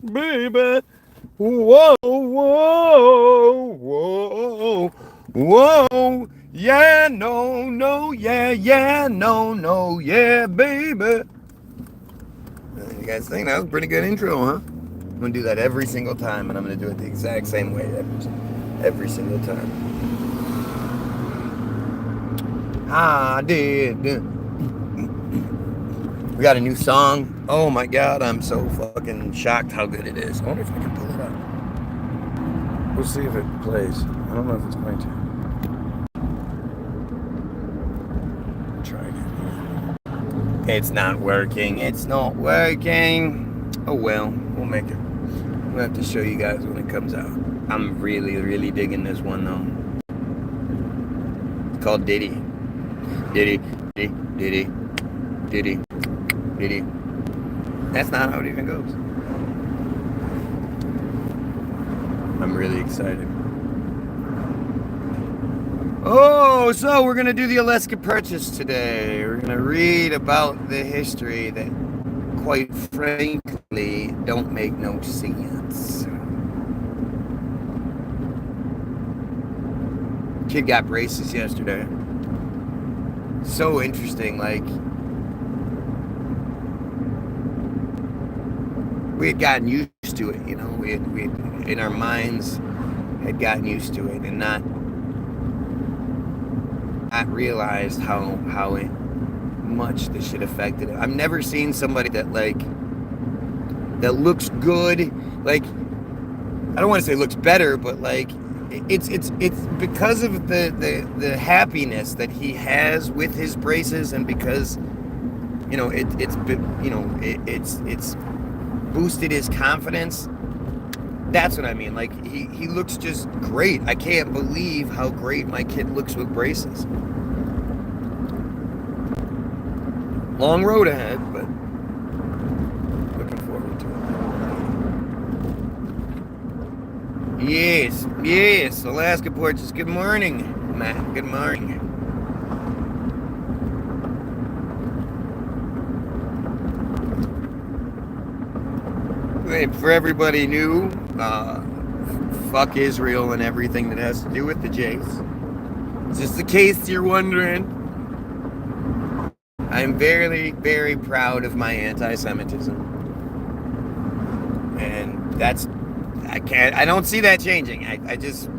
baby. Whoa, whoa, whoa, whoa. Yeah, no, no, yeah, yeah, no, no, yeah, baby. You guys think that was a pretty good intro, huh? I'm gonna do that every single time, and I'm gonna do it the exact same way every single time. I did. We got a new song. Oh my god, I'm so fucking shocked how good it is. I wonder if I can pull it up. We'll see if it plays. I don't know if it's going to. Try again. It's not working. It's not working. Oh well, we'll make it. We'll have to show you guys when it comes out. I'm really, really digging this one though. It's called Diddy. Diddy, Diddy, Diddy, Diddy, Diddy. That's not how it even goes. I'm really excited. Oh, so we're going to do the Alaska Purchase today. We're going to read about the history that, quite frankly, don't make no sense. Kid got braces yesterday. So interesting, like, we had gotten used to it, you know, we in our minds had gotten used to it and not realized how much this shit affected it. I've never seen somebody that looks good, like, I don't want to say looks better, but like it's because of the happiness that he has with his braces, and because, you know, it's boosted his confidence. That's what I mean. Like, he looks just great. I can't believe how great my kid looks with braces. Long road ahead, but looking forward to it. Yes, Alaska Porches. Good morning, Matt. Good morning. For everybody new, fuck Israel and everything that has to do with the Jays. Just in case you're wondering, I'm very, very proud of my anti-Semitism, and I don't see that changing. I just,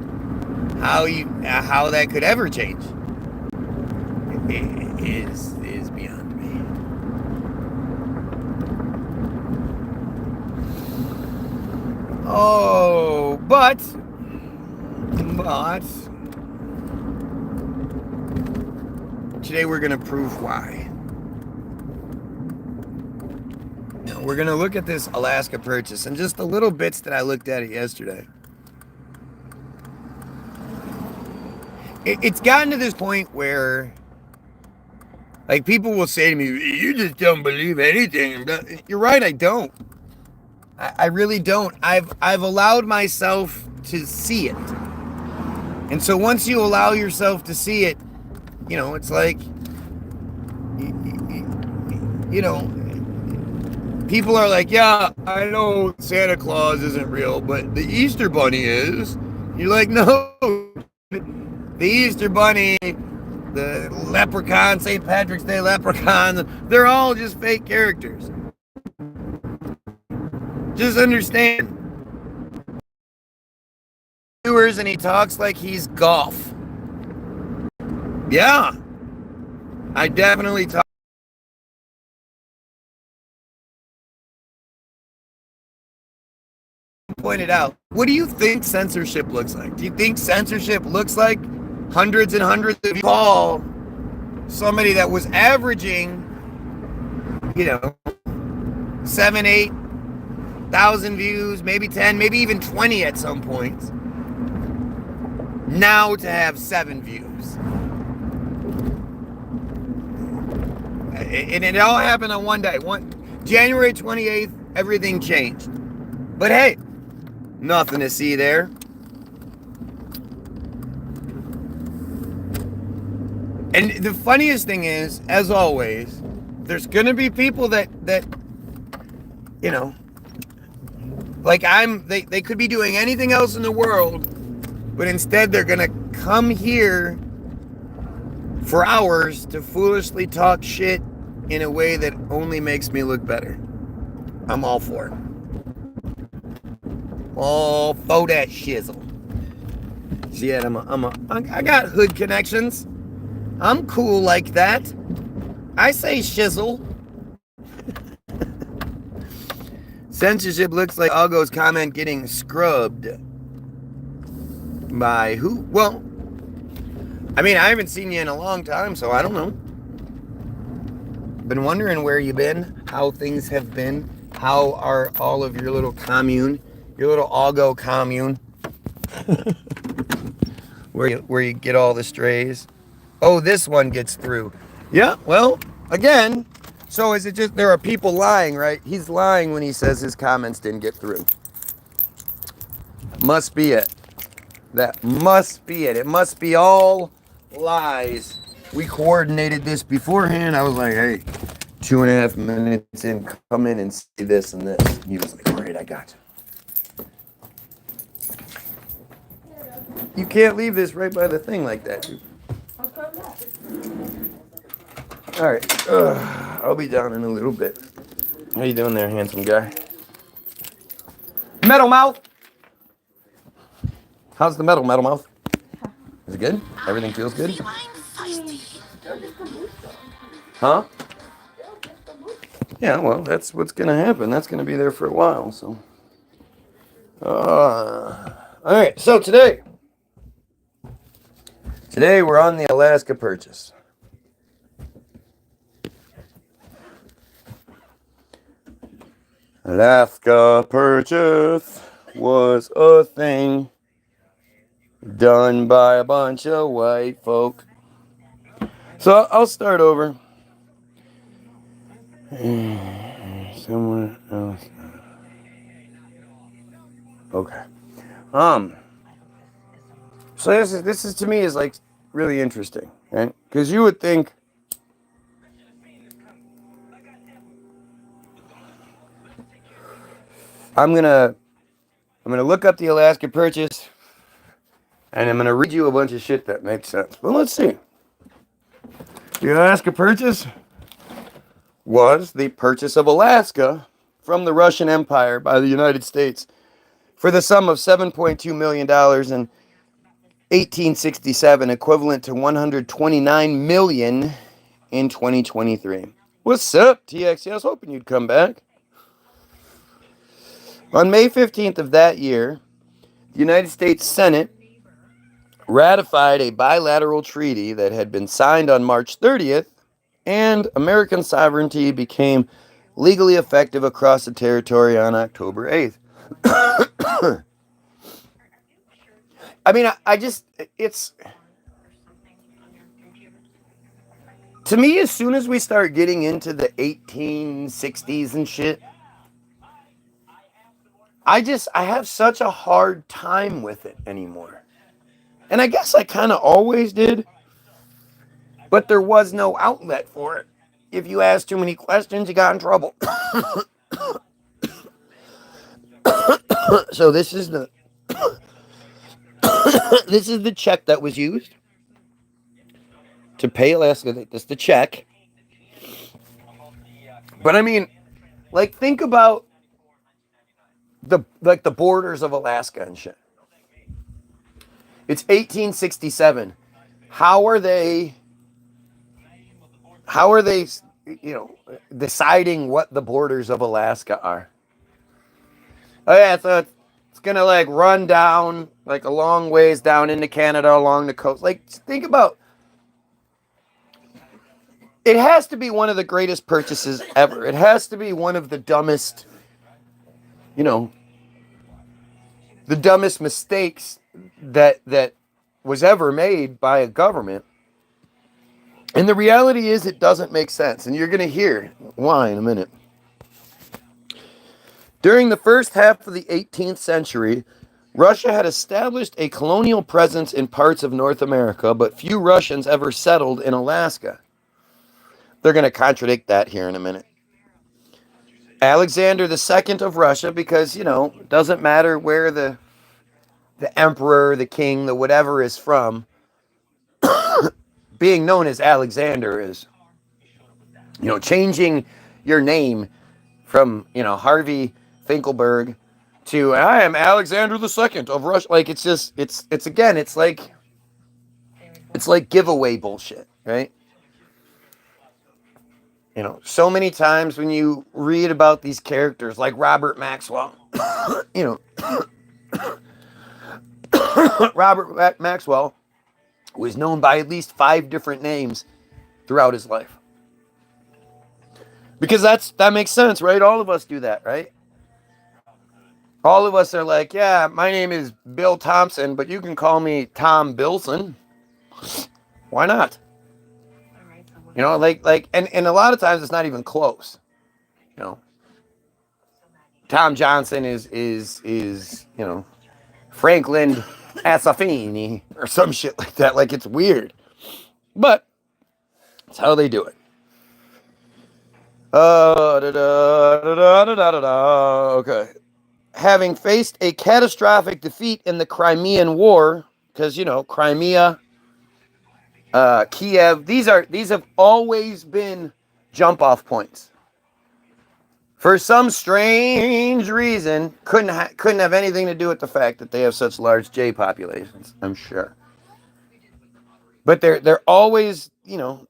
how that could ever change is beyond me. Oh, but today we're going to prove why. Now, we're going to look at this Alaska Purchase and just the little bits that I looked at it yesterday. It's gotten to this point where, like, people will say to me, you just don't believe anything. You're right, I don't. I really don't. I've allowed myself to see it. And so once you allow yourself to see it, you know, it's like, you know, people are like, yeah, I know Santa Claus isn't real, but the Easter Bunny is. You're like, no, the Easter Bunny, the leprechaun, St. Patrick's Day leprechaun, they're all just fake characters. Just understand. Viewers, and he talks like he's golf. Yeah, I definitely talk. Pointed out. What do you think censorship looks like? Do you think censorship looks like hundreds and hundreds of you call somebody that was averaging, you know, 7, 8,000 views, maybe 10, maybe even 20 at some points, now to have 7 views? And it all happened on one day. January 28th, everything changed. But hey, nothing to see there. And the funniest thing is, as always, there's going to be people that, you know, Like they could be doing anything else in the world, but instead they're gonna come here for hours to foolishly talk shit in a way that only makes me look better. I'm all for it. All for that shizzle. See, yeah, I got hood connections. I'm cool like that. I say shizzle. Censorship looks like Algo's comment getting scrubbed. By who? Well, I mean, I haven't seen you in a long time, so I don't know. Been wondering where you've been, how things have been, how are all of your little commune, your little Algo commune, where you get all the strays. Oh, this one gets through. Yeah, well, again, so is it just there are people lying, right? He's lying when he says his comments didn't get through. Must be it. That must be it. It must be all lies. We coordinated this beforehand. I was like, hey, 2.5 minutes in, come in and see this and this. He was like, all right, I got you. You can't leave this right by the thing like that, dude. All right, I'll be down in a little bit. How you doing there, handsome guy? Metal mouth. How's the metal mouth? Is it good? Everything feels good? Huh? Yeah, well, that's what's going to happen. That's going to be there for a while, so. All right, so today we're on the Alaska Purchase. Alaska Purchase was a thing done by a bunch of white folk. So I'll start over. Somewhere else. Okay. So this is to me is like really interesting, right? Because you would think I'm gonna look up the Alaska Purchase, and I'm gonna read you a bunch of shit that makes sense. Well, let's see. The Alaska Purchase was the purchase of Alaska from the Russian Empire by the United States for the sum of $7.2 million in 1867, equivalent to $129 million in 2023. What's up, TX? I was hoping you'd come back. On May 15th of that year, the United States Senate ratified a bilateral treaty that had been signed on March 30th, and American sovereignty became legally effective across the territory on October 8th. I mean, it's... To me, as soon as we start getting into the 1860s and shit, I have such a hard time with it anymore. And I guess I kind of always did, but there was no outlet for it. If you asked too many questions, you got in trouble. So this is the this is the check that was used to pay Alaska. That's the check. But I mean, like, think about the borders of Alaska and shit. It's 1867. How are they, deciding what the borders of Alaska are? Oh yeah, so it's gonna like run down like a long ways down into Canada along the coast. Like, think about, it has to be one of the greatest purchases ever. It has to be one of the dumbest, the dumbest mistakes that was ever made by a government. And the reality is it doesn't make sense. And you're going to hear why in a minute. During the first half of the 18th century, Russia had established a colonial presence in parts of North America, but few Russians ever settled in Alaska. They're going to contradict that here in a minute. Alexander the Second of Russia, because, you know, it doesn't matter where the emperor, the king, the whatever is from, being known as Alexander is, you know, changing your name from, you know, Harvey Finkelberg to I am Alexander the Second of Russia. Like, it's just, it's again, it's like giveaway bullshit, right? You know, so many times when you read about these characters like Robert Maxwell, you know, Robert Maxwell was known by at least 5 different names throughout his life. Because that makes sense, right? All of us do that, right? All of us are like, yeah, my name is Bill Thompson, but you can call me Tom Bilson. Why not? You know, and a lot of times it's not even close. You know, Tom Johnson is you know, Franklin Asafini or some shit like that. Like, it's weird, but it's how they do it. Okay. Having faced a catastrophic defeat in the Crimean War, because, you know, Crimea, Kiev, these have always been jump off points. For some strange reason, couldn't have anything to do with the fact that they have such large J populations, I'm sure. But they're always, you know,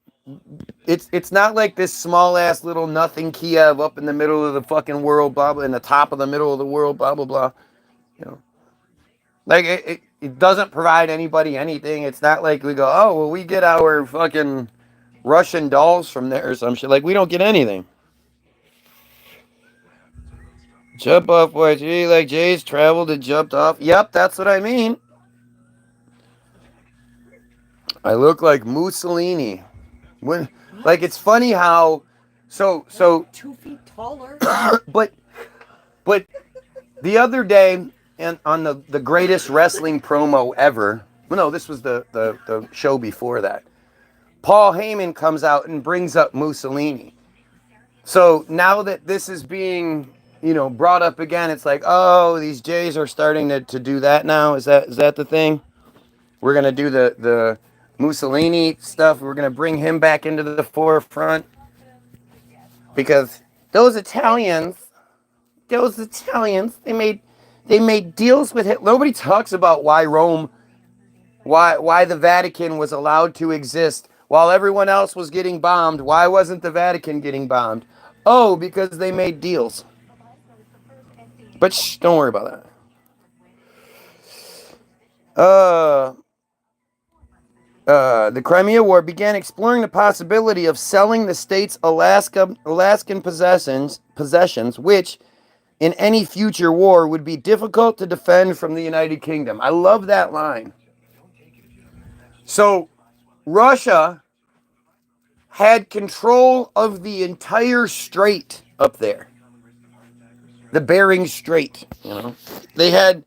it's not like this small ass little nothing Kiev up in the middle of the fucking world, blah blah, in the top of the middle of the world, blah blah blah. You know, like it doesn't provide anybody anything. It's not like we go, oh well, we get our fucking Russian dolls from there or some shit. Like, we don't get anything. Jump off, boy. Gee, like Jay's traveled and jumped off. Yep, that's what I mean. I look like Mussolini. When, like, it's funny how, so 2 feet taller. but the other day, and on the greatest wrestling promo ever. Well, no, this was the show before that. Paul Heyman comes out and brings up Mussolini. So now that this is being, you know, brought up again, it's like, oh, these Jays are starting to do that now. Is that the thing? We're gonna do the Mussolini stuff. We're gonna bring him back into the forefront because those Italians, they made deals with Hitler. Nobody talks about why Rome, why the Vatican was allowed to exist while everyone else was getting bombed. Why wasn't the Vatican getting bombed? Oh, because they made deals. But shh, don't worry about that. The Crimea War began exploring the possibility of selling the state's Alaskan possessions, which, in any future war, would be difficult to defend from the United Kingdom. I love that line. So, Russia had control of the entire strait up there, the Bering Strait. You know, they had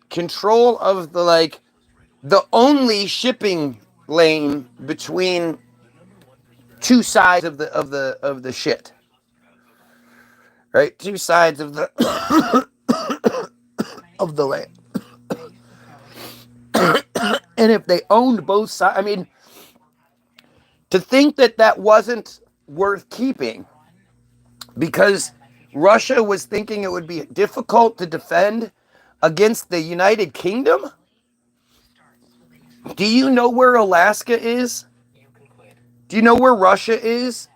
control of the only shipping lane between two sides of the shit. Right? Two sides of the of the land. And if they owned both sides, I mean, to think that wasn't worth keeping because Russia was thinking it would be difficult to defend against the United Kingdom. Do you know where Alaska is? Do you know where Russia is?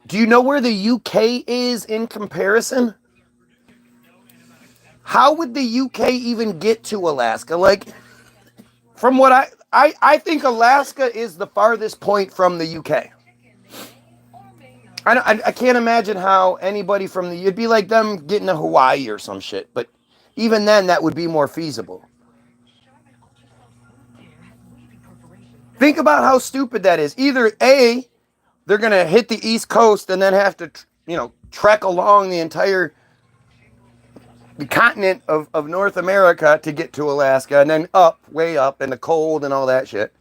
Do you know where the UK is in comparison? How would the UK even get to Alaska? Like, from what I think Alaska is the farthest point from the UK. I can't imagine how anybody from it'd be like them getting to Hawaii or some shit. But even then, that would be more feasible. Think about how stupid that is. Either A, they're going to hit the East Coast and then have to, trek along the entire continent of North America to get to Alaska and then way up in the cold and all that shit.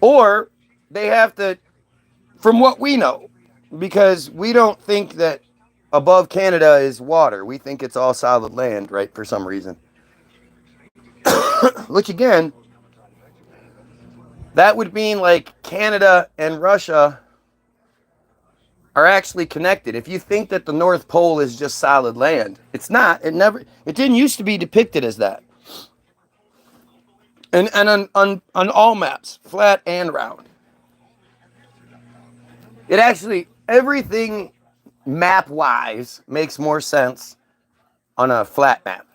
Or they have to, from what we know, because we don't think that above Canada is water. We think it's all solid land, right, for some reason. Which again, that would mean like Canada and Russia are actually connected. If you think that the North Pole is just solid land, it's not. It didn't used to be depicted as that. And on all maps, flat and round. It actually, everything map-wise makes more sense on a flat map.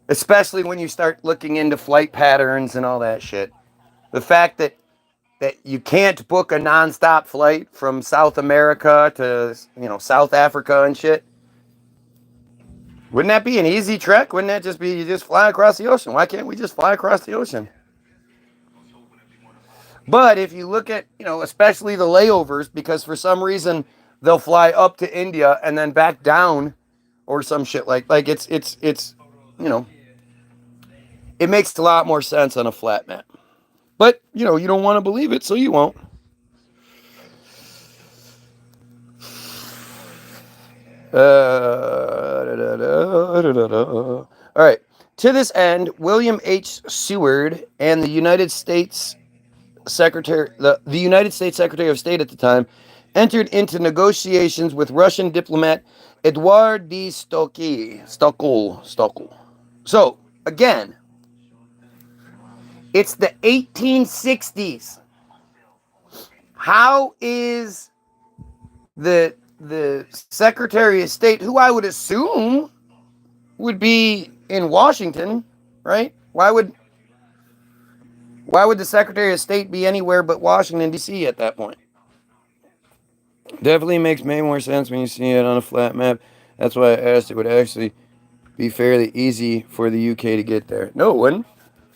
Especially when you start looking into flight patterns and all that shit. The fact that you can't book a nonstop flight from South America to, South Africa and shit. Wouldn't that be an easy trek? Wouldn't that just be you just fly across the ocean? Why can't we just fly across the ocean? But if you look at, especially the layovers, because for some reason they'll fly up to India and then back down or some shit like it's it makes a lot more sense on a flat map. But, you don't want to believe it, so you won't. All right. To this end, William H. Seward and the United States Secretary of State at the time entered into negotiations with Russian diplomat Eduard D. Stockel. So, again, it's the 1860s. How is the Secretary of State, who I would assume would be in Washington, right? Why would the Secretary of State be anywhere but Washington, D.C. at that point? Definitely makes way more sense when you see it on a flat map. That's why I asked it would actually be fairly easy for the UK to get there. No, it wouldn't.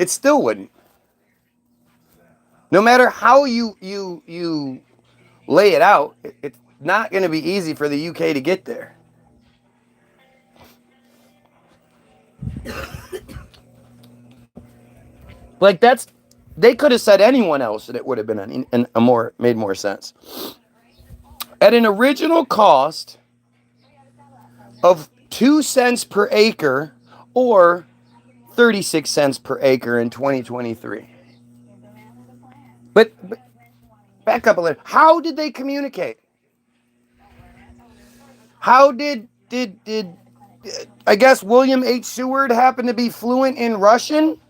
It still wouldn't. No matter how you lay it out, it's not going to be easy for the UK to get there. Like they could have said anyone else and it would have been made more sense. At an original cost of 2 cents per acre or 36 cents per acre in 2023. But back up a little. How did they communicate? How did I guess William H. Seward happen to be fluent in Russian?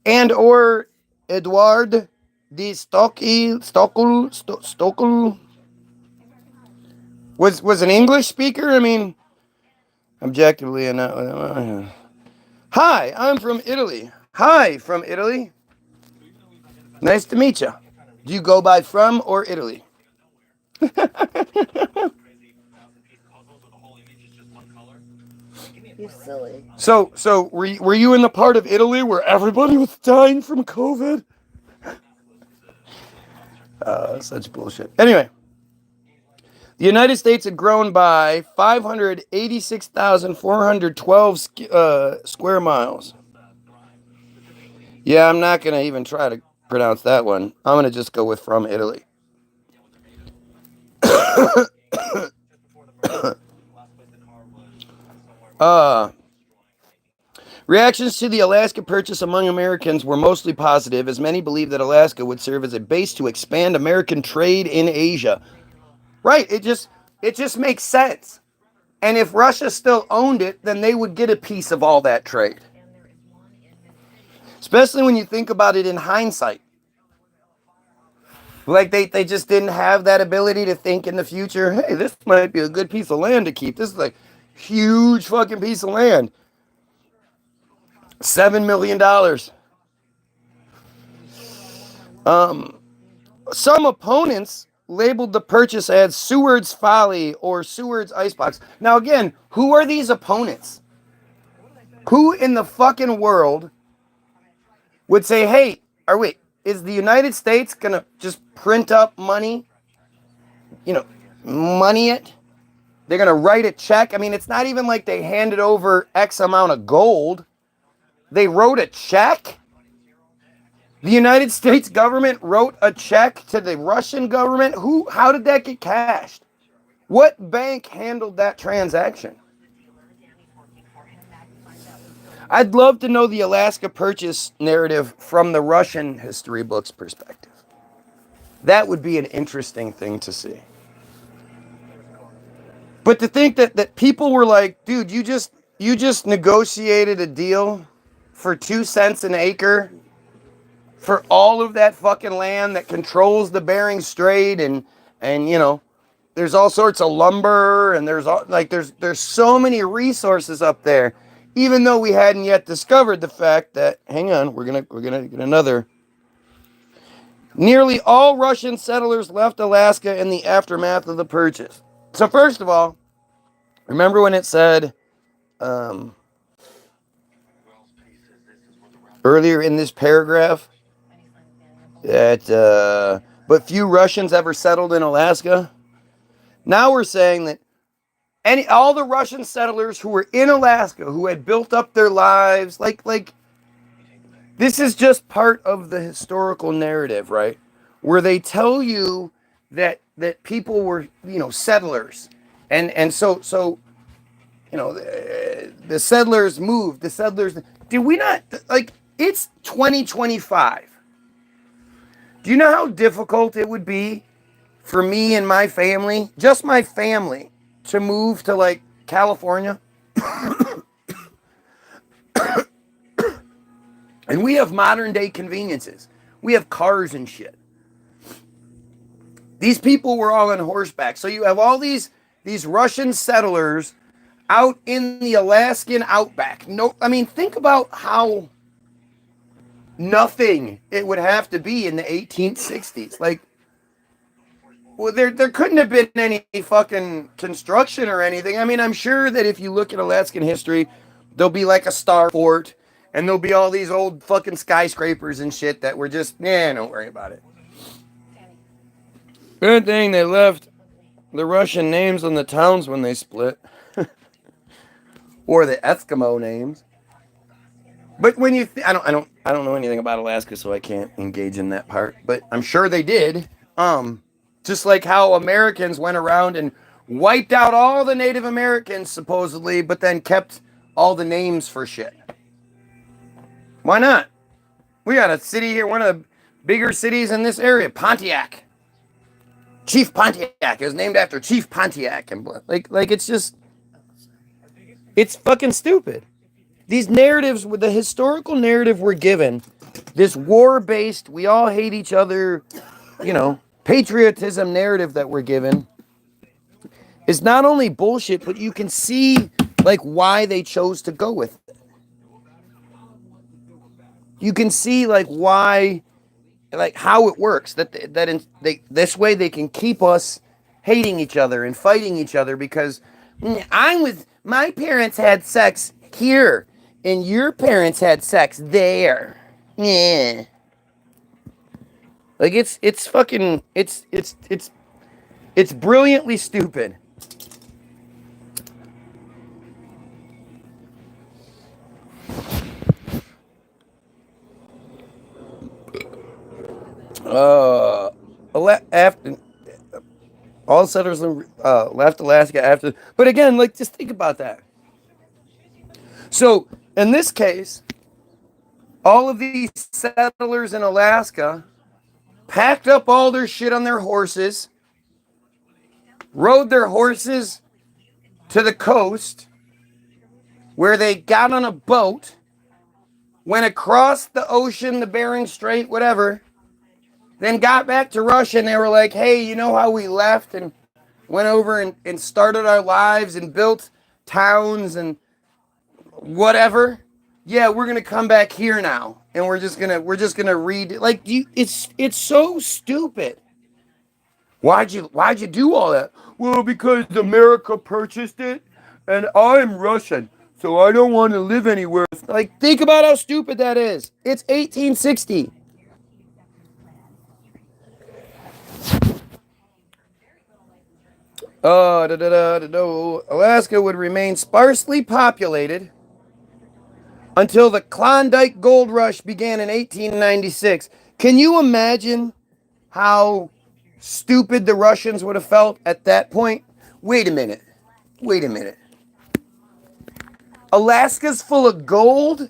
And or Eduard D. Stockel was an English speaker? I mean, objectively enough. Hi, I'm from Italy. Hi, from Italy. Nice to meet you. Do you go by from or Italy? You silly. So were you in the part of Italy where everybody was dying from COVID? Such bullshit. Anyway, the United States had grown by 586,412 square miles. Yeah, I'm not going to even try to pronounce that one. I'm going to just go with from Italy. Reactions to the Alaska purchase among Americans were mostly positive, as many believed that Alaska would serve as a base to expand American trade in Asia. Right, it just makes sense. And if Russia still owned it, then they would get a piece of all that trade. Especially when you think about it in hindsight. Like they just didn't have that ability to think in the future, hey, this might be a good piece of land to keep. This is like huge fucking piece of land. $7 million. Some opponents labeled the purchase as Seward's Folly or Seward's Icebox. Now again, who are these opponents? Who in the fucking world would say, hey, is the United States going to just print up money? Money it? They're going to write a check? I mean, it's not even like they handed over X amount of gold. They wrote a check? The United States government wrote a check to the Russian government. How did that get cashed? What bank handled that transaction? I'd love to know the Alaska Purchase narrative from the Russian history books perspective. That would be an interesting thing to see. But to think that people were like, dude, you just negotiated a deal for 2 cents an acre for all of that fucking land that controls the Bering Strait, and you know, there's all sorts of lumber, and there's so many resources up there, even though we hadn't yet discovered the fact that, hang on, we're gonna get another. Nearly all Russian settlers left Alaska in the aftermath of the purchase. So first of all, remember when it said earlier in this paragraph that but few Russians ever settled in Alaska? Now we're saying that all the Russian settlers who were in Alaska, who had built up their lives, like this is just part of the historical narrative, right? Where they tell you that people were, you know, settlers, and so you know, the settlers moved. The settlers, did we not, like, it's 2025. Do you know how difficult it would be for me and my family, just my family, to move to, like, California? And we have modern day conveniences. We have cars and shit. These people were all on horseback. So you have all these Russian settlers out in the Alaskan outback. No, I mean, think about how nothing it would have to be in the 1860s. Like, well, there couldn't have been any fucking construction or anything. I mean, I'm sure that if you look at Alaskan history, there'll be like a star fort, and there'll be all these old fucking skyscrapers and shit that were just, don't worry about it. Good thing they left the Russian names on the towns when they split. Or the Eskimo names. But when you I don't know anything about Alaska, so I can't engage in that part, but I'm sure they did. Just like how Americans went around and wiped out all the Native Americans supposedly, but then kept all the names for shit. Why not? We got a city here, one of the bigger cities in this area, Pontiac. Chief Pontiac. It was named after Chief Pontiac, and like it's just, it's fucking stupid. These narratives, with the historical narrative we're given, this war-based, we all hate each other, you know, patriotism narrative that we're given, is not only bullshit, but you can see like why they chose to go with it. You can see like why, like how it works. This way they can keep us hating each other and fighting each other because my parents had sex here and your parents had sex there. Yeah. Like it's fucking it's brilliantly stupid. After all settlers left Alaska after, but again, like, just think about that. So in this case, all of these settlers in Alaska packed up all their shit on their horses, rode their horses to the coast, where they got on a boat, went across the ocean, the Bering Strait, whatever, then got back to Russia, and they were like, hey, you know how we left and went over and started our lives and built towns and whatever? Yeah, we're gonna come back here now, and we're just gonna read it. Like, it's so stupid. Why'd you do all that? Well, because America purchased it, and I'm Russian, so I don't want to live anywhere. Like, think about how stupid that is. It's 1860. Alaska would remain sparsely populated until the Klondike Gold Rush began in 1896. Can you imagine how stupid the Russians would have felt at that point? Wait a minute. Wait a minute. Alaska's full of gold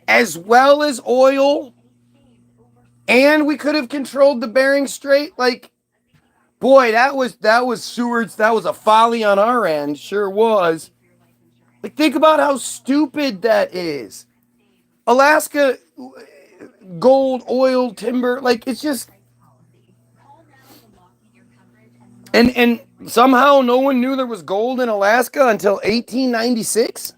as well as oil, and we could have controlled the Bering Strait. Like, boy, that was Seward's. That was a folly on our end. Sure was. Like, think about how stupid that is. Alaska, gold, oil, timber, like, it's just. And somehow no one knew there was gold in Alaska until 1896.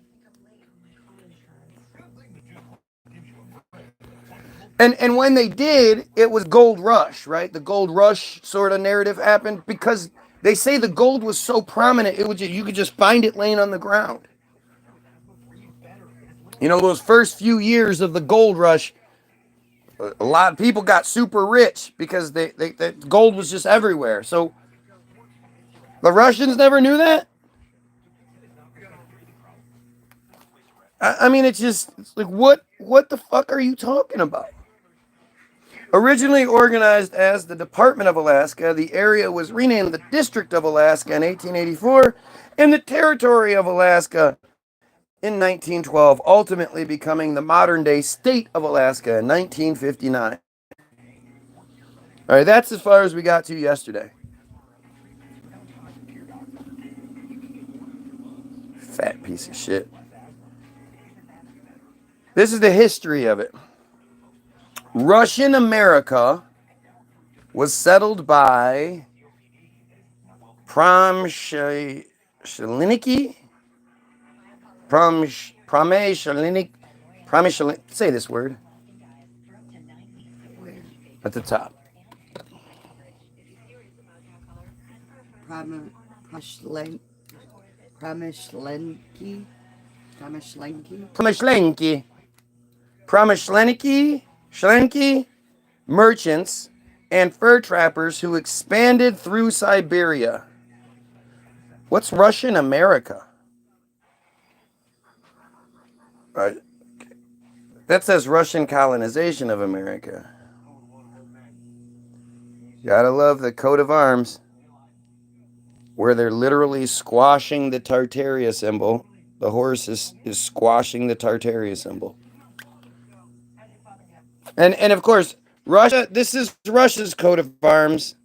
And when they did, it was gold rush, right? The gold rush sort of narrative happened because they say the gold was so prominent, it was you could just find it laying on the ground. You know, those first few years of the gold rush, a lot of people got super rich because the gold was just everywhere. So the Russians never knew that. I mean, it's like, what the fuck are you talking about? Originally organized as the Department of Alaska, the area was renamed the District of Alaska in 1884 and the Territory of Alaska in 1912, ultimately becoming the modern-day State of Alaska in 1959. All right, that's as far as we got to yesterday. Fat piece of shit. This is the history of it. Russian America was settled by Promysheniki, say this word at the top. Shlenki merchants and fur trappers who expanded through Siberia. What's Russian America? That says Russian colonization of America. Gotta love the coat of arms, where they're literally squashing the Tartaria symbol. The horse is squashing the Tartaria symbol. And of course, Russia, this is Russia's coat of arms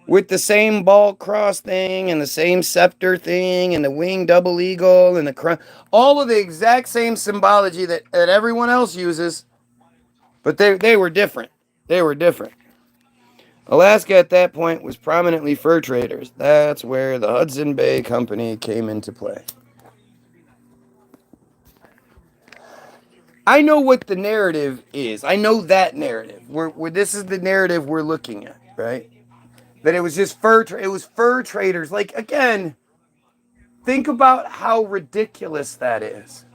with the same ball cross thing and the same scepter thing and the winged double eagle and the crown. All of the exact same symbology that everyone else uses, but they were different. They were different. Alaska at that point was prominently fur traders. That's where the Hudson Bay Company came into play. I know what the narrative is. I know that narrative. Where this is the narrative we're looking at, right? That it was just it was fur traders. Like, again, think about how ridiculous that is.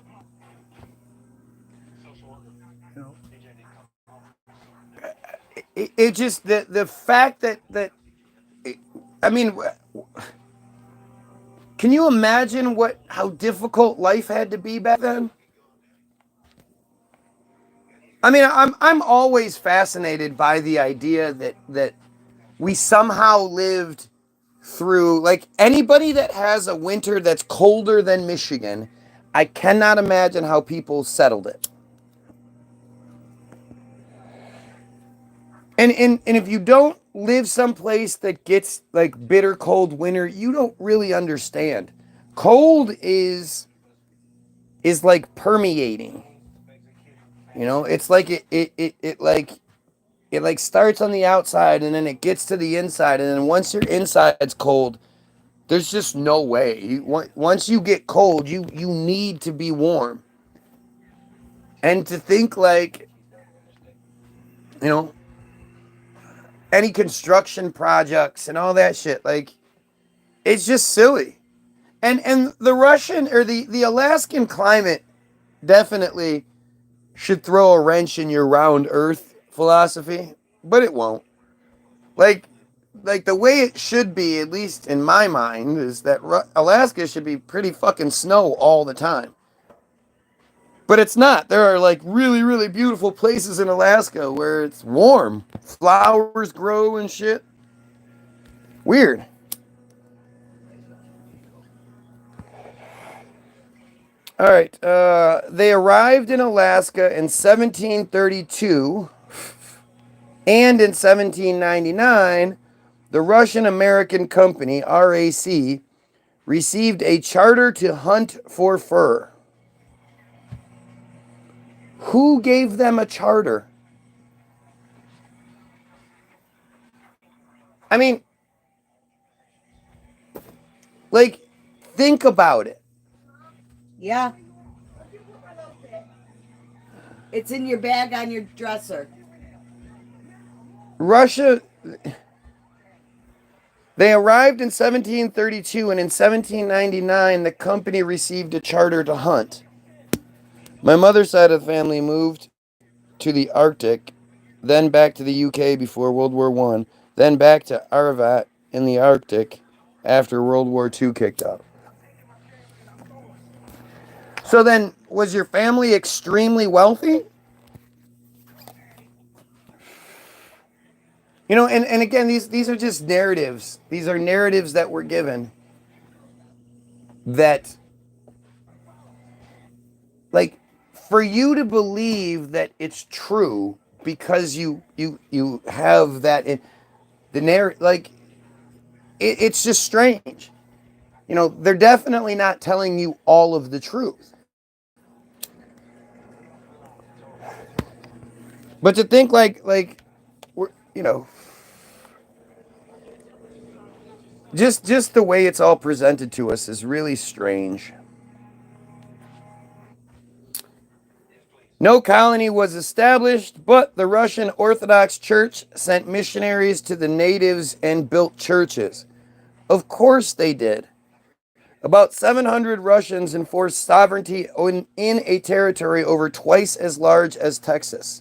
It just the fact that I mean, can you imagine how difficult life had to be back then? I mean, I'm always fascinated by the idea that we somehow lived through, like, anybody that has a winter that's colder than Michigan, I cannot imagine how people settled it. And if you don't live someplace that gets like bitter cold winter, you don't really understand. Cold is like permeating. You know, it's like it like starts on the outside and then it gets to the inside, and then once your inside's cold, there's just no way. Once you get cold, you need to be warm. And to think, like, you know, any construction projects and all that shit, like, it's just silly. And the Russian or the Alaskan climate definitely should throw a wrench in your round earth philosophy, but it won't. Like the way it should be, at least in my mind, is that Alaska should be pretty fucking snow all the time. But it's not. There are like really, really beautiful places in Alaska where it's warm. Flowers grow and shit. Weird. All right. They arrived in Alaska in 1732, and in 1799, the Russian American company, RAC, received a charter to hunt for fur. Who gave them a charter? I mean, like, think about it. Yeah. It's in your bag on your dresser. Russia, they arrived in 1732, and in 1799, the company received a charter to hunt. My mother's side of the family moved to the Arctic, then back to the UK before World War I, then back to Arvat in the Arctic after World War II kicked off. So then, was your family extremely wealthy? You know, and again, these are just narratives. These are narratives that we're given that, like, for you to believe that it's true because you have that in the narrative, like, it's just strange. You know, they're definitely not telling you all of the truth. But to think like we're, you know, just the way it's all presented to us is really strange. No colony was established, but the Russian Orthodox Church sent missionaries to the natives and built churches. Of course they did. About 700 Russians enforced sovereignty in a territory over twice as large as Texas.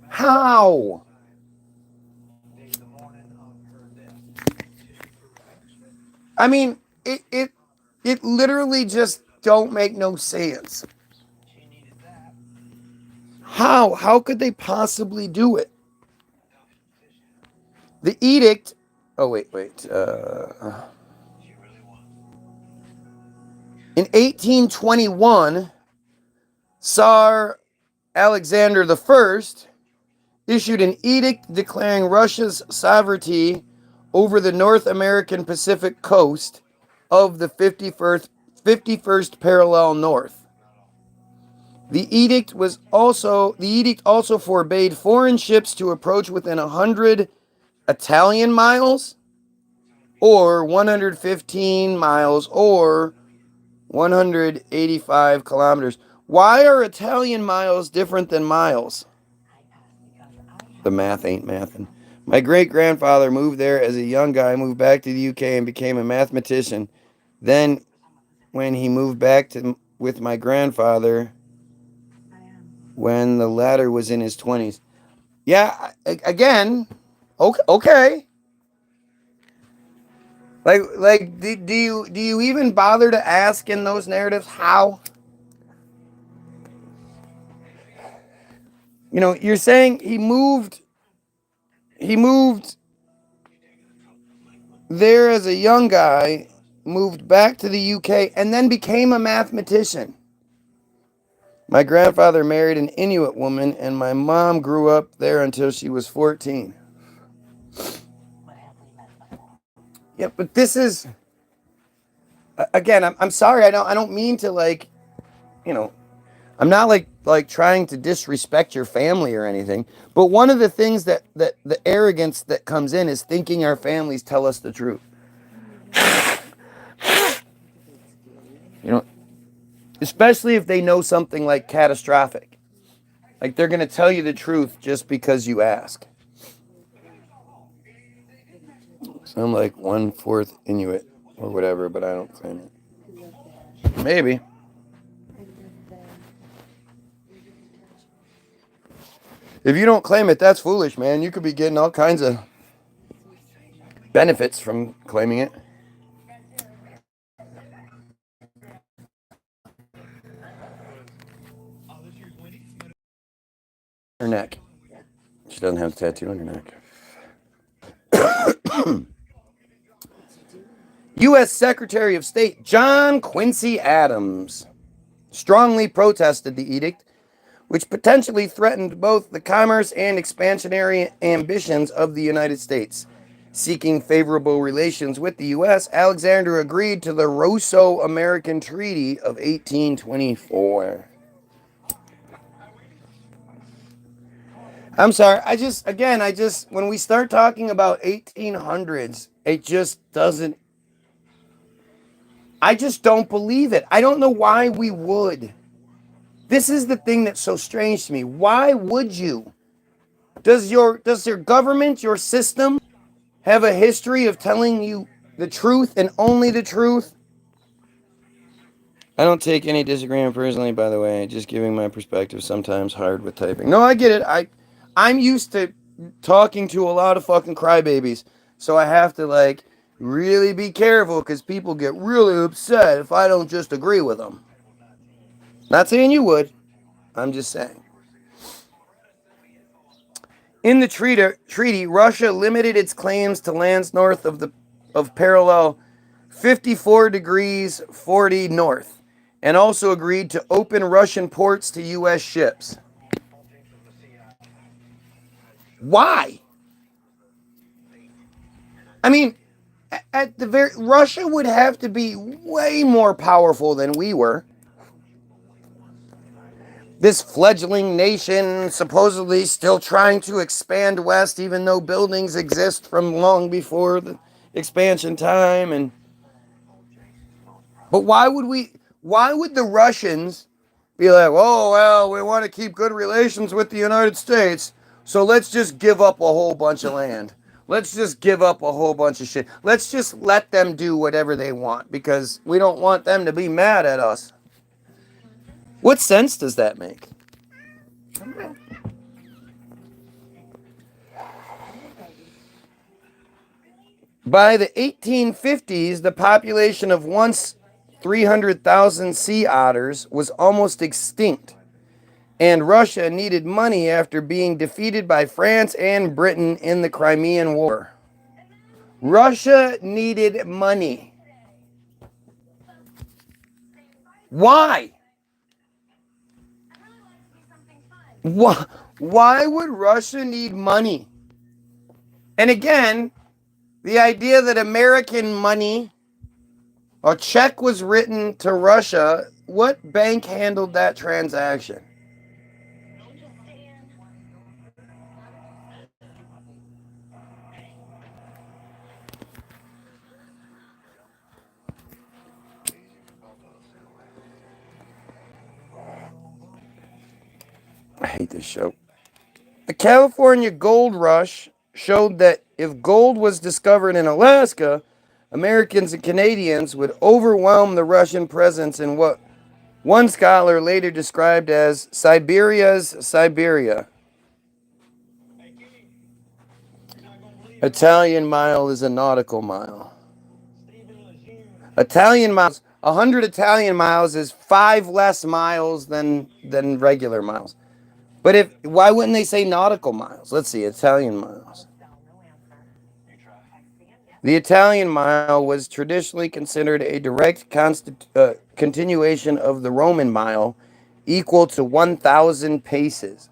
How? I mean, it literally just don't make no sense. How? How could they possibly do it? The edict. Oh wait. In 1821, Tsar Alexander I issued an edict declaring Russia's sovereignty over the North American Pacific coast of the 51st parallel north. The edict also forbade foreign ships to approach within 100 Italian miles or 115 miles or 185 kilometers. Why are Italian miles different than miles? The math ain't mathin'. My great-grandfather moved there as a young guy, moved back to the UK and became a mathematician. Then, when he moved back with my grandfather, when the latter was in his 20s. Yeah, again, okay. Like, do you even bother to ask in those narratives how? You know, you're saying he moved there as a young guy, moved back to the UK, and then became a mathematician. My grandfather married an Inuit woman, and my mom grew up there until she was 14. Yeah, but this is, again, I'm sorry, I don't mean to, like, you know, I'm not like trying to disrespect your family or anything, but one of the things that the arrogance that comes in is thinking our families tell us the truth. You know, especially if they know something like catastrophic. Like they're going to tell you the truth just because you ask. So I'm like 1/4 Inuit or whatever, but I don't claim it. Maybe. If you don't claim it, that's foolish, man. You could be getting all kinds of benefits from claiming it. doesn't have the tattoo on her neck. U.S. Secretary of State John Quincy Adams strongly protested the edict, which potentially threatened both the commerce and expansionary ambitions of the United States. Seeking favorable relations with the U.S., Alexander agreed to the Russo-American Treaty of 1824. I'm sorry, when we start talking about 1800s, it just doesn't, I just don't believe it. I don't know why we would. This is the thing that's so strange to me. Why would you? Does your government, your system, have a history of telling you the truth and only the truth? I don't take any disagreement personally, by the way. Just giving my perspective, sometimes hard with typing. No, I get it. I'm used to talking to a lot of fucking crybabies, so I have to like really be careful because people get really upset if I don't just agree with them. Not saying you would. I'm just saying. In the treaty, Russia limited its claims to lands north of parallel 54 degrees 40 north, and also agreed to open Russian ports to U.S. ships. Why? I mean, Russia would have to be way more powerful than we were. This fledgling nation supposedly still trying to expand west, even though buildings exist from long before the expansion time. But why would the Russians be like, oh, well, we want to keep good relations with the United States, so let's just give up a whole bunch of land. Let's just give up a whole bunch of shit. Let's just let them do whatever they want because we don't want them to be mad at us. What sense does that make? By the 1850s, the population of once 300,000 sea otters was almost extinct, and Russia needed money after being defeated by France and Britain in the Crimean War. Russia needed money. Why? Why would Russia need money? And again, the idea that American money, a check was written to Russia, what bank handled that transaction? I hate this show. The California gold rush showed that if gold was discovered in Alaska, Americans and Canadians would overwhelm the Russian presence in what one scholar later described as Siberia's Siberia. Italian mile is a nautical mile. Italian miles, 100 Italian miles is 5 less miles than regular miles. But why wouldn't they say nautical miles? Let's see, Italian miles. The Italian mile was traditionally considered a direct continuation of the Roman mile, equal to 1,000 paces.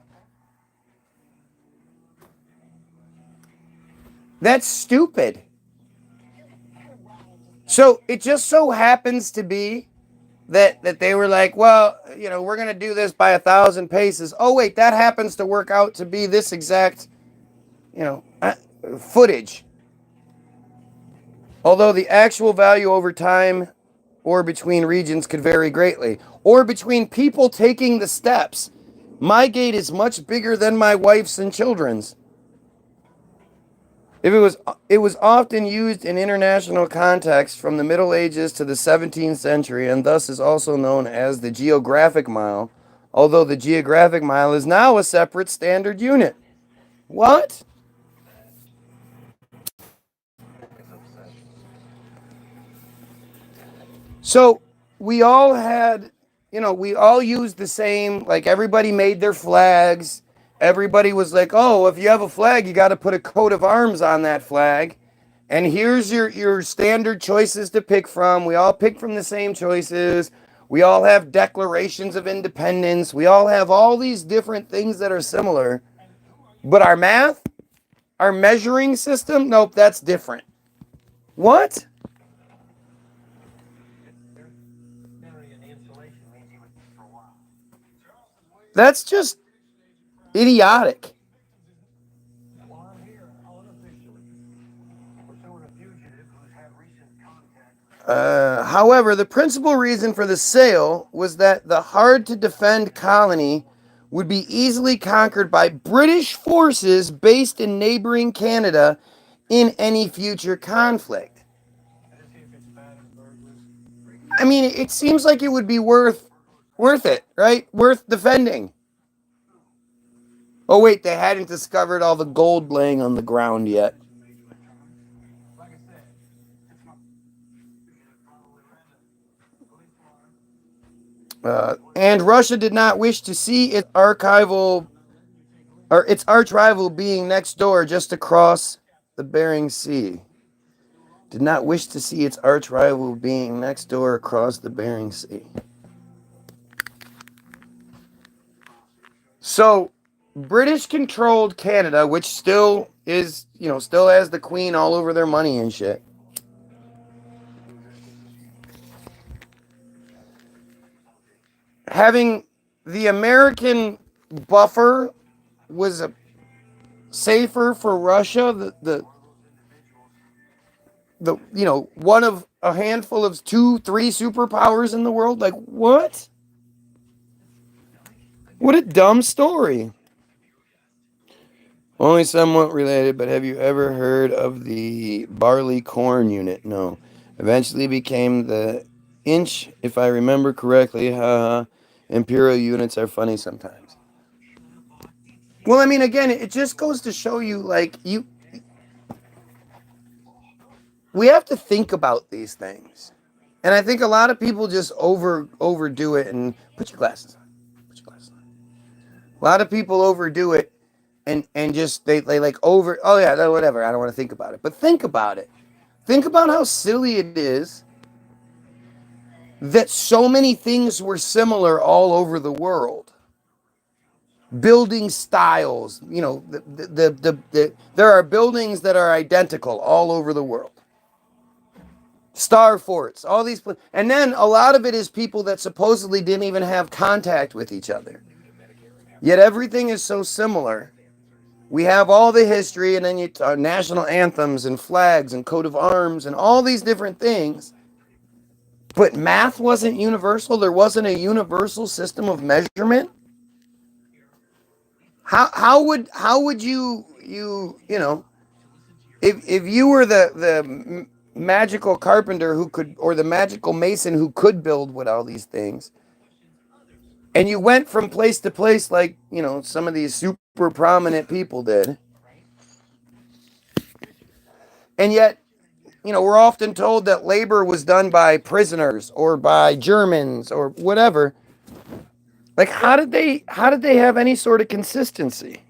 That's stupid. So it just so happens to be that they were like, well, we're going to do this by 1,000 paces. Oh, wait, that happens to work out to be this exact, footage. Although the actual value over time or between regions could vary greatly. Or between people taking the steps. My gate is much bigger than my wife's and children's. It was often used in international context from the Middle Ages to the 17th century, and thus is also known as the geographic mile, although the geographic mile is now a separate standard unit. What? So we all had, we all used the same, like everybody made their flags, everybody was like, oh, if you have a flag, you got to put a coat of arms on that flag. And here's your standard choices to pick from. We all pick from the same choices. We all have declarations of independence. We all have all these different things that are similar. But our math, our measuring system, nope, that's different. What? That's just idiotic. However, the principal reason for the sale was that the hard to defend colony would be easily conquered by British forces based in neighboring Canada in any future conflict. I mean, it seems like it would be worth it, right? Worth defending. Oh wait, they hadn't discovered all the gold laying on the ground yet. And Russia did not wish to see its arch rival being next door just across the Bering Sea. Did not wish to see its arch rival being next door across the Bering Sea. So, British controlled Canada, which still is, still has the Queen all over their money and shit. Having the American buffer was safer for Russia. The one of a handful of 2, 3 superpowers in the world. Like what? What a dumb story. Only somewhat related, but have you ever heard of the barley corn unit? No. Eventually became the inch, if I remember correctly. Haha. Imperial units are funny sometimes. Well, I mean, again, it just goes to show you, like, we have to think about these things. And I think a lot of people just overdo it and put your glasses on. Put your glasses on. A lot of people overdo it and just they like over, oh yeah, whatever, I don't want to think about it. But think about it. Think about how silly it is that so many things were similar all over the world. Building styles, there are buildings that are identical all over the world. Star forts, all these, and then a lot of it is people that supposedly didn't even have contact with each other. Yet everything is so similar. We have all the history, and then national anthems and flags and coat of arms and all these different things. But math wasn't universal. There wasn't a universal system of measurement. How would you if you were the magical carpenter who could, or the magical mason who could build with all these things, and you went from place to place like some of these super prominent people did, and yet we're often told that labor was done by prisoners or by Germans or whatever. Like how did they have any sort of consistency?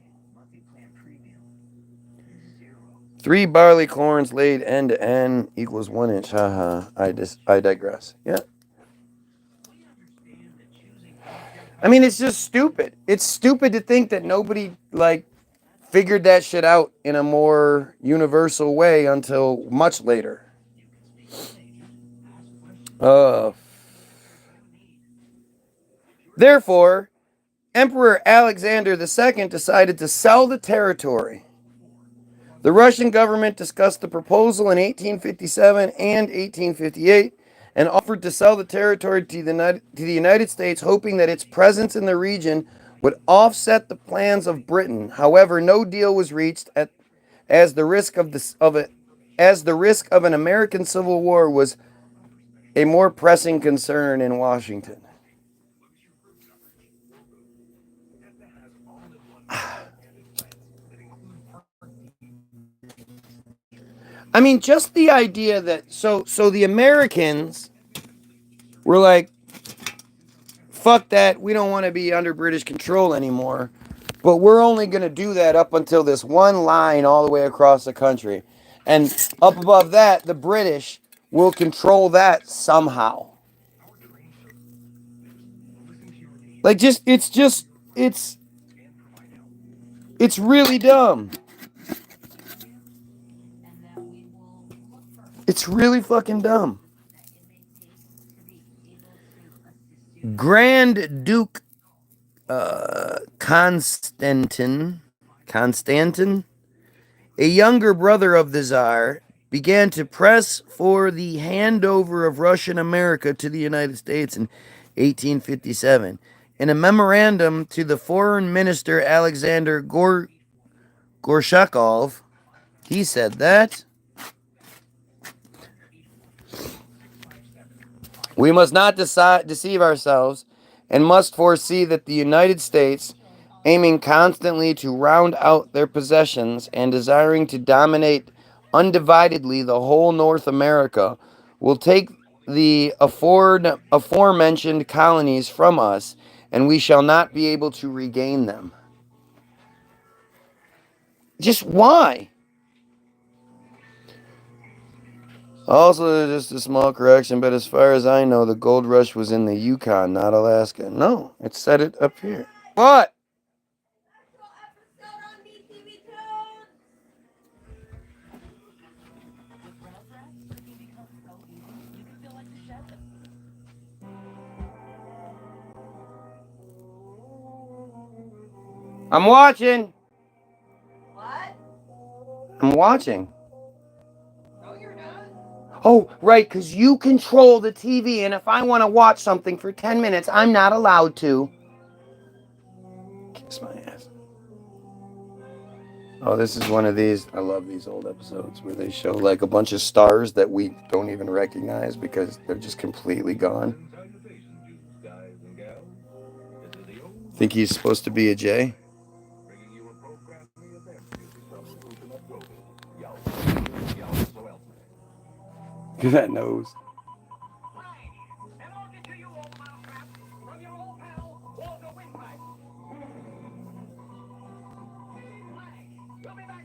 3 barley corns laid end to end equals 1 inch. Haha. I digress. Yeah. I mean, it's just stupid. It's stupid to think that nobody figured that shit out in a more universal way until much later. Therefore, Emperor Alexander II decided to sell the territory. The Russian government discussed the proposal in 1857 and 1858 and offered to sell the territory to the United States, hoping that its presence in the region would offset the plans of Britain. However, no deal was reached as the risk of an American Civil War was a more pressing concern in Washington. I mean, just the idea that so the Americans were like, fuck that, we don't want to be under British control anymore. But we're only going to do that up until this one line all the way across the country. And up above that, the British will control that somehow. Like, it's really dumb. It's really fucking dumb. Grand Duke Constantin, a younger brother of the Tsar, began to press for the handover of Russian America to the United States in 1857. In a memorandum to the foreign minister Alexander Gorshakov, he said that we must not deceive ourselves and must foresee that the United States, aiming constantly to round out their possessions and desiring to dominate undividedly the whole North America, will take the aforementioned colonies from us, and we shall not be able to regain them. Just why? Also, just a small correction, but as far as I know, the gold rush was in the Yukon, not Alaska. No, it said it up here. What? I'm watching. What? I'm watching. No, you're not. Oh, right, because you control the TV, and if I want to watch something for 10 minutes, I'm not allowed to. Kiss my ass. Oh, this is one of these. I love these old episodes where they show like a bunch of stars that we don't even recognize because they're just completely gone. Think he's supposed to be a J? Look at that nose.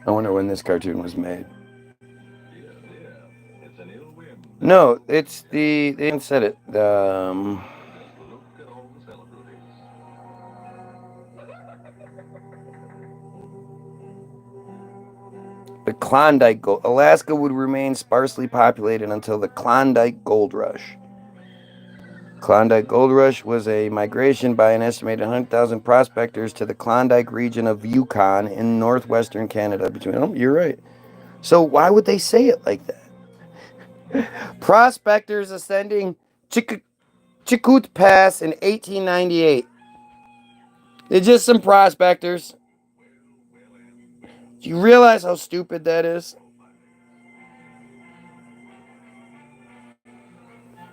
I wonder when this cartoon was made. No, it's they didn't said it. The Klondike Gold. Alaska would remain sparsely populated until the Klondike Gold Rush. Klondike Gold Rush was a migration by an estimated 100,000 prospectors to the Klondike region of Yukon in northwestern Canada. Oh, you're right. So why would they say it like that? Prospectors ascending Chilkoot Pass in 1898. They're just some prospectors. Do you realize how stupid that is?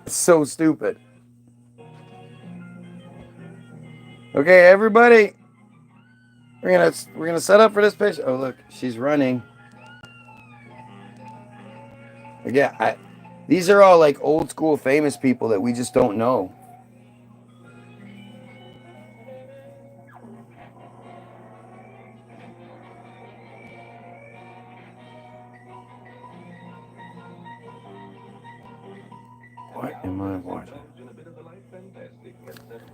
It's so stupid. Okay, everybody, we're gonna set up for this picture. Oh, look, she's running. Yeah, these are all like old school famous people that we just don't know. What am I watching?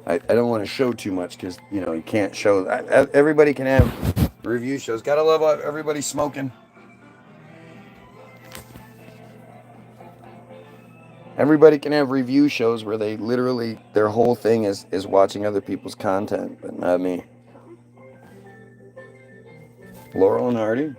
I don't want to show too much because, you know, you can't show. Everybody can have review shows. Gotta love everybody smoking. Everybody can have review shows where they literally, their whole thing is watching other people's content, but not me. Laurel and Hardy.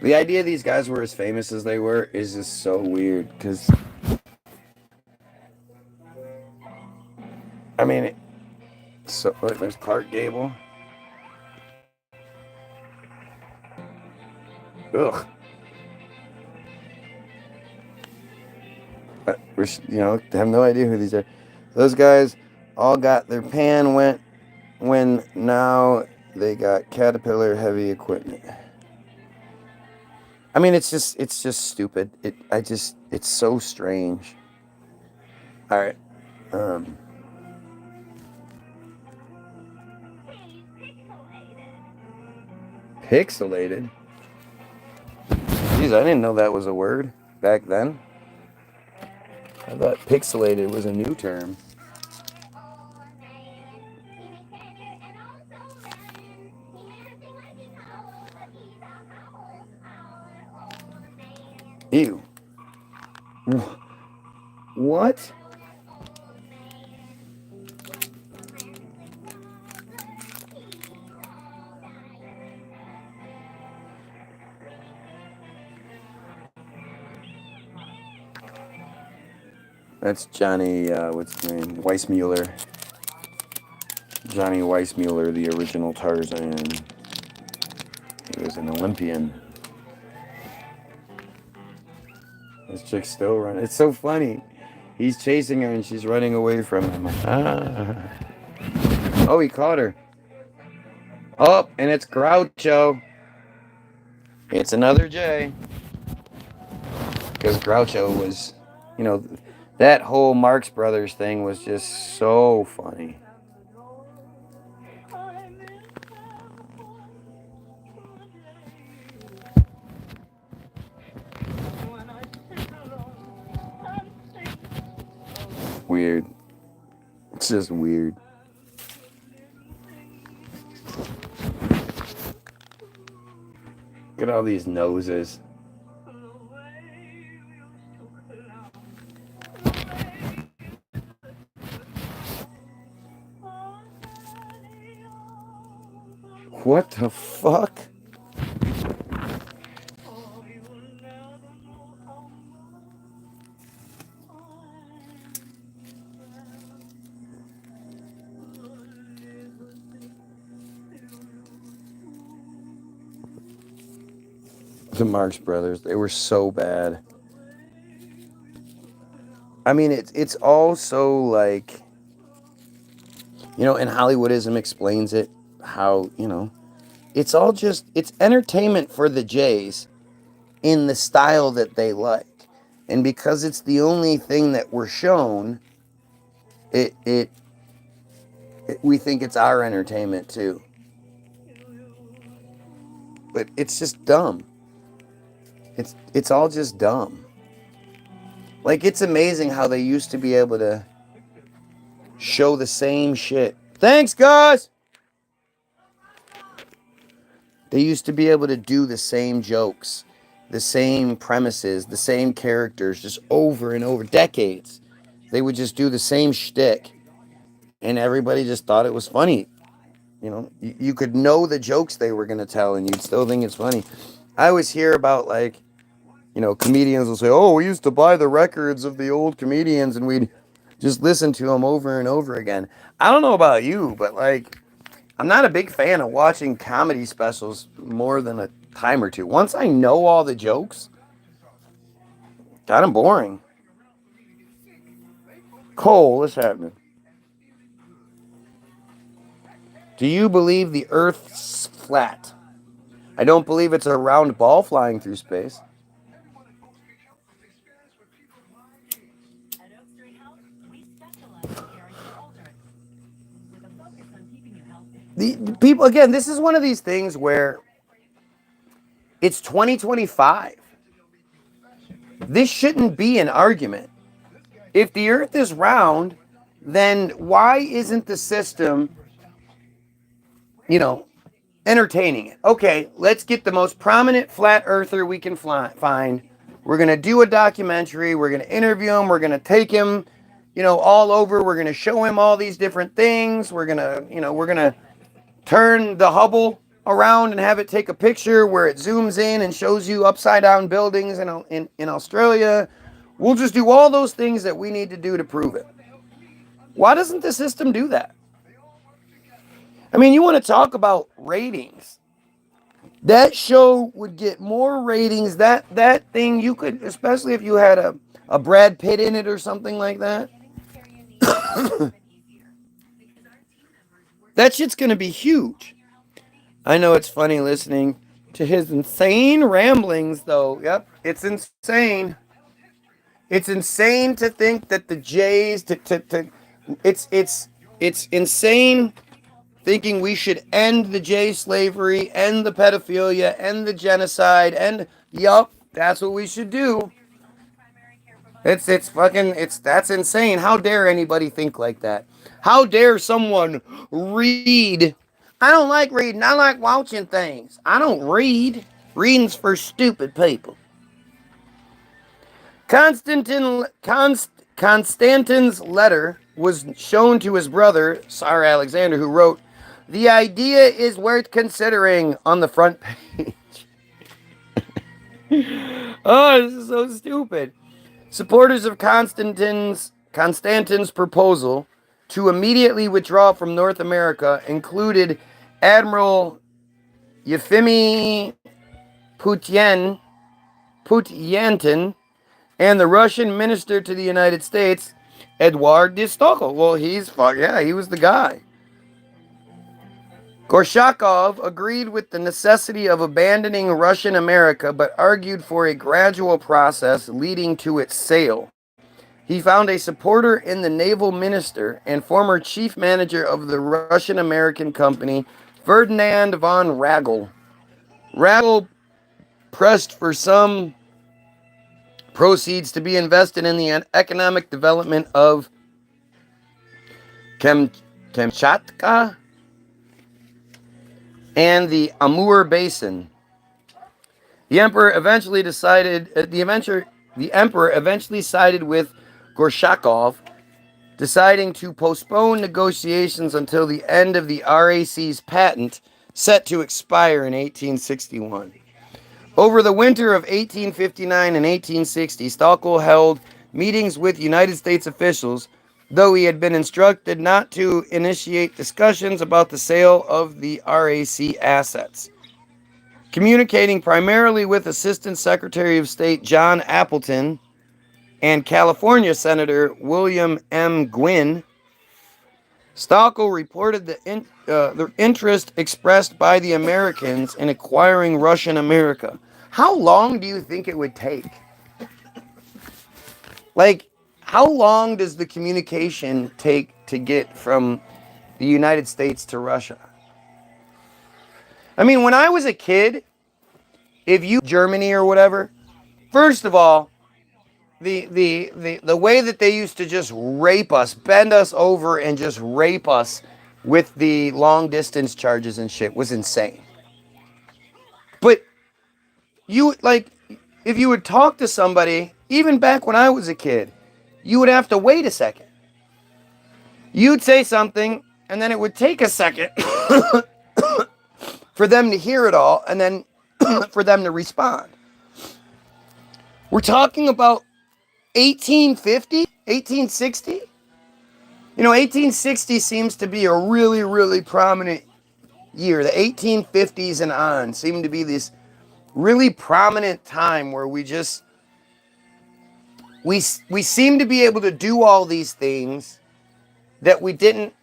The idea these guys were as famous as they were is just so weird because, I mean, so there's Clark Gable. Ugh. We're, you know, have no idea who these are. Those guys all got their pan went when now they got Caterpillar heavy equipment. I mean, it's just stupid. It's so strange. All right. Pixelated? Jeez, I didn't know that was a word back then. I thought pixelated was a new term. Ew. What? That's Johnny, what's his name? Weissmuller. Johnny Weissmuller, the original Tarzan. He was an Olympian. This chick's still running. It's so funny. He's chasing her and she's running away from him. Ah. Oh, he caught her. Oh, and it's Groucho. It's another J. Because Groucho was, you know, that whole Marx Brothers thing was just so funny. Weird. It's just weird. Look at all these noses. What the fuck? The Marx Brothers, they were so bad. I mean, it's all so like, you know, and Hollywoodism explains it, how, you know, it's all just, it's entertainment for the Jays in the style that they like. And because it's the only thing that we're shown, we think it's our entertainment too. But it's just dumb. It's all just dumb. Like, it's amazing how they used to be able to show the same shit. Thanks, guys! They used to be able to do the same jokes, the same premises, the same characters, just over and over. Decades. They would just do the same shtick. And everybody just thought it was funny. You know, you could know the jokes they were going to tell, and you'd still think it's funny. I always hear about, like, you know, comedians will say, oh, we used to buy the records of the old comedians, and we'd just listen to them over and over again. I don't know about you, but, like, I'm not a big fan of watching comedy specials more than a time or two. Once I know all the jokes, kind of boring. Cole, what's happening? Do you believe the Earth's flat? I don't believe it's a round ball flying through space. The people, again, this is one of these things where it's 2025. This shouldn't be an argument. If the Earth is round, then why isn't the system, you know, entertaining it? Okay, let's get the most prominent flat earther we can find. We're going to do a documentary. We're going to interview him. We're going to take him, you know, all over. We're going to show him all these different things. We're going to, you know, we're going to turn the Hubble around and have it take a picture where it zooms in and shows you upside down buildings in Australia. We'll just do all those things that we need to do to prove it. Why doesn't the system do that? I mean, you want to talk about ratings. That show would get more ratings. That thing, you could, especially if you had a Brad Pitt in it or something like that. That shit's going to be huge. I know it's funny listening to his insane ramblings, though. Yep, it's insane. It's insane to think that the Jays it's insane thinking we should end the Jay slavery, end the pedophilia, end the genocide, and yup, that's what we should do. That's insane. How dare anybody think like that? How dare someone read? I don't like reading. I like watching things. I don't read. Reading's for stupid people. Constantine's letter was shown to his brother, Tsar Alexander, who wrote, "The idea is worth considering," on the front page. Oh, this is so stupid. Supporters of Constantine's proposal to immediately withdraw from North America included Admiral Yefimy Putyantin and the Russian minister to the United States, Eduard de Stockel. Well, he was the guy. Gorshakov agreed with the necessity of abandoning Russian America, but argued for a gradual process leading to its sale. He found a supporter in the naval minister and former chief manager of the Russian-American company, Ferdinand von Ragel. Ragel pressed for some proceeds to be invested in the economic development of Kamchatka and the Amur Basin. The emperor eventually sided with Gorshakov, deciding to postpone negotiations until the end of the RAC's patent, set to expire in 1861. Over the winter of 1859 and 1860, Stockel held meetings with United States officials, though he had been instructed not to initiate discussions about the sale of the RAC assets. Communicating primarily with Assistant Secretary of State John Appleton and California Senator William M. Gwynn, Stockel reported the interest expressed by the Americans in acquiring Russian America. How long do you think it would take? Like, how long does the communication take to get from the United States to Russia? I mean, when I was a kid, if you Germany or whatever, first of all, the way that they used to just rape us, bend us over and just rape us with the long distance charges and shit was insane. But if you would talk to somebody, even back when I was a kid, you would have to wait a second. You'd say something, and then it would take a second for them to hear it all, and then for them to respond. We're talking about 1850, 1860? 1860 seems to be a really, really prominent year. The 1850s and on seem to be this really prominent time where we seem to be able to do all these things that we didn't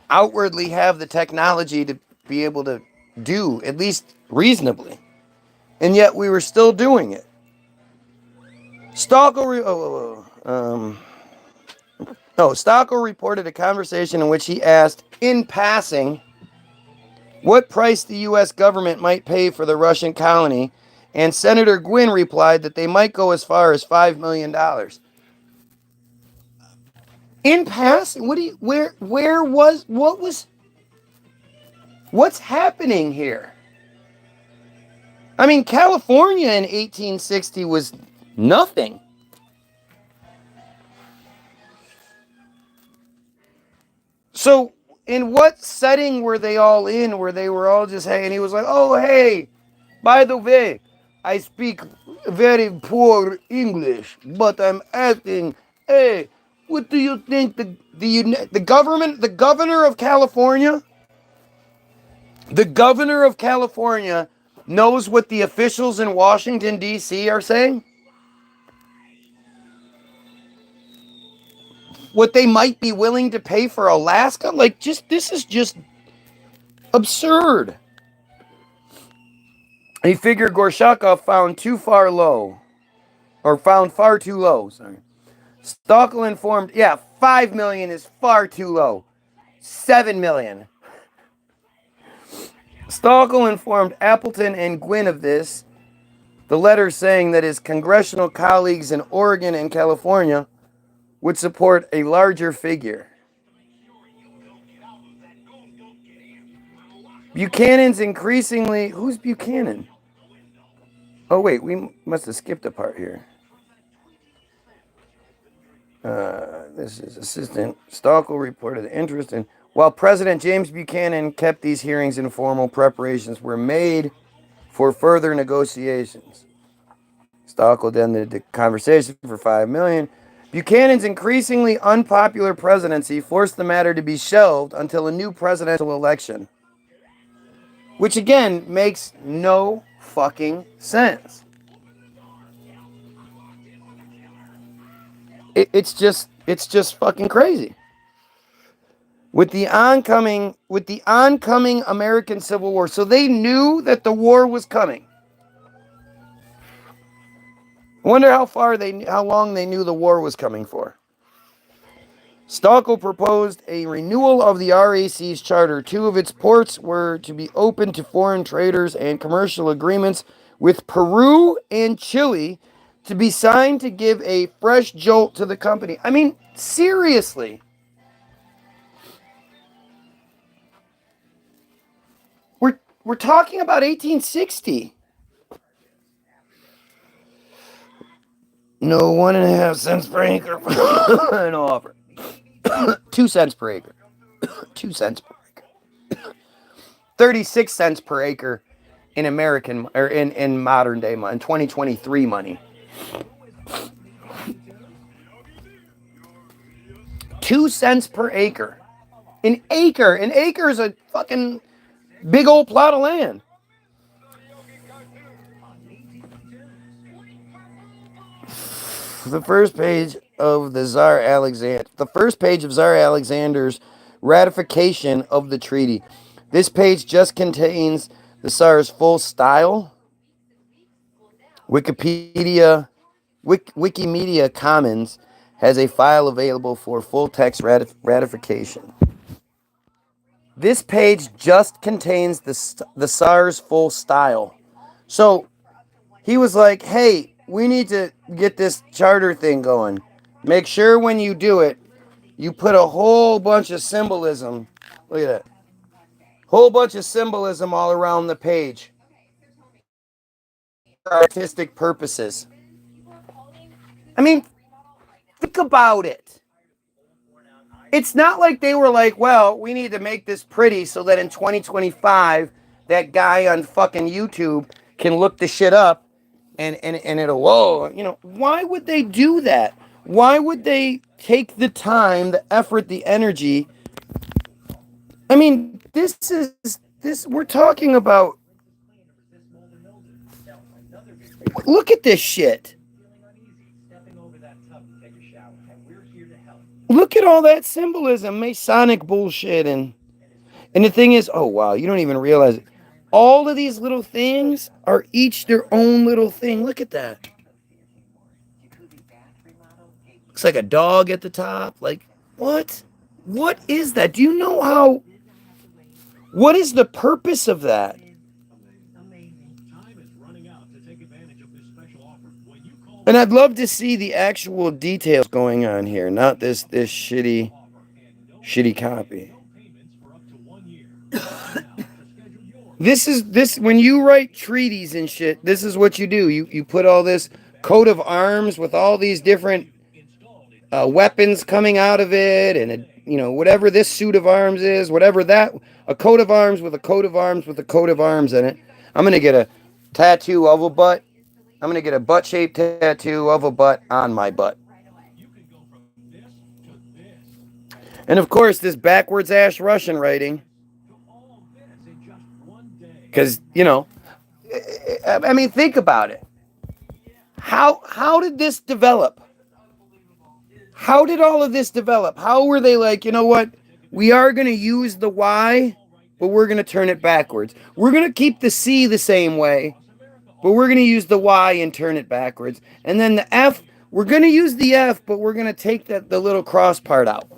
outwardly have the technology to be able to do, at least reasonably. And yet we were still doing it. Stockel reported a conversation in which he asked, in passing, what price the U.S. government might pay for the Russian colony, and Senator Gwynn replied that they might go as far as $5 million. In passing, what's happening here? I mean, California in 1860 was nothing. So, in what setting were they all in where they were all just, hey, and he was like, oh, hey, by the way, I speak very poor English, but I'm asking, hey, what do you think the governor of California knows what the officials in Washington, D.C. are saying? What they might be willing to pay for Alaska? This is just absurd. He figured Gorshakov found too far low. or found far too low. Sorry. Stockel informed, 5 million is far too low. 7 million. Stockel informed Appleton and Gwynn of this. The letter saying that his congressional colleagues in Oregon and California would support a larger figure. Buchanan's increasingly... Who's Buchanan? Oh, wait, we must have skipped a part here. This is Assistant Stockel reported interest in... While President James Buchanan kept these hearings informal, preparations were made for further negotiations. Stockel ended the conversation for $5 million. Buchanan's increasingly unpopular presidency forced the matter to be shelved until a new presidential election. Which again makes no fucking sense. It's just fucking crazy. With the oncoming American Civil War, so they knew that the war was coming. I wonder how long they knew the war was coming for. Stockel proposed a renewal of the RAC's charter. 2 of its ports were to be open to foreign traders and commercial agreements with Peru and Chile to be signed to give a fresh jolt to the company. I mean, seriously. We're talking about 1860. No 1.5 cents per acre. No offer. 2 cents per acre. 2 cents per acre. 36 cents per acre in American or in modern day money, in 2023 money. 2 cents per acre. An acre is a fucking big old plot of land. The first page of Tsar Alexander's ratification of the treaty. This page just contains the Tsar's full style. Wikimedia Commons has a file available for full text ratification. This page just contains the Tsar's full style. So he was like, hey, we need to get this charter thing going. Make sure when you do it, you put a whole bunch of symbolism. Look at that. Whole bunch of symbolism all around the page. For artistic purposes. I mean, think about it. It's not like they were like, well, we need to make this pretty so that in 2025, that guy on fucking YouTube can look the shit up and it'll, whoa, you know, why would they do that? Why would they take the time, the effort, the energy? I mean, we're talking about, look at this shit. Look at all that symbolism, Masonic bullshit, and the thing is, oh wow, you don't even realize it. All of these little things are each their own little thing. Look at that. Looks like a dog at the top. Like, what? What is that? Do you know how? What is the purpose of that? And I'd love to see the actual details going on here, not this shitty copy. This when you write treaties and shit, this is what you do. You put all this coat of arms with all these different weapons coming out of it, and whatever this suit of arms is, whatever that, a coat of arms with a coat of arms with a coat of arms in it. I'm gonna get a tattoo of a butt. I'm gonna get a butt-shaped tattoo of a butt on my butt. And of course, this backwards ass Russian writing. Because, I mean, think about it. How did this develop? How did all of this develop? How were they like, you know what? We are going to use the Y, but we're going to turn it backwards. We're going to keep the C the same way, but we're going to use the Y and turn it backwards. And then the F, we're going to use the F, but we're going to take the little cross part out.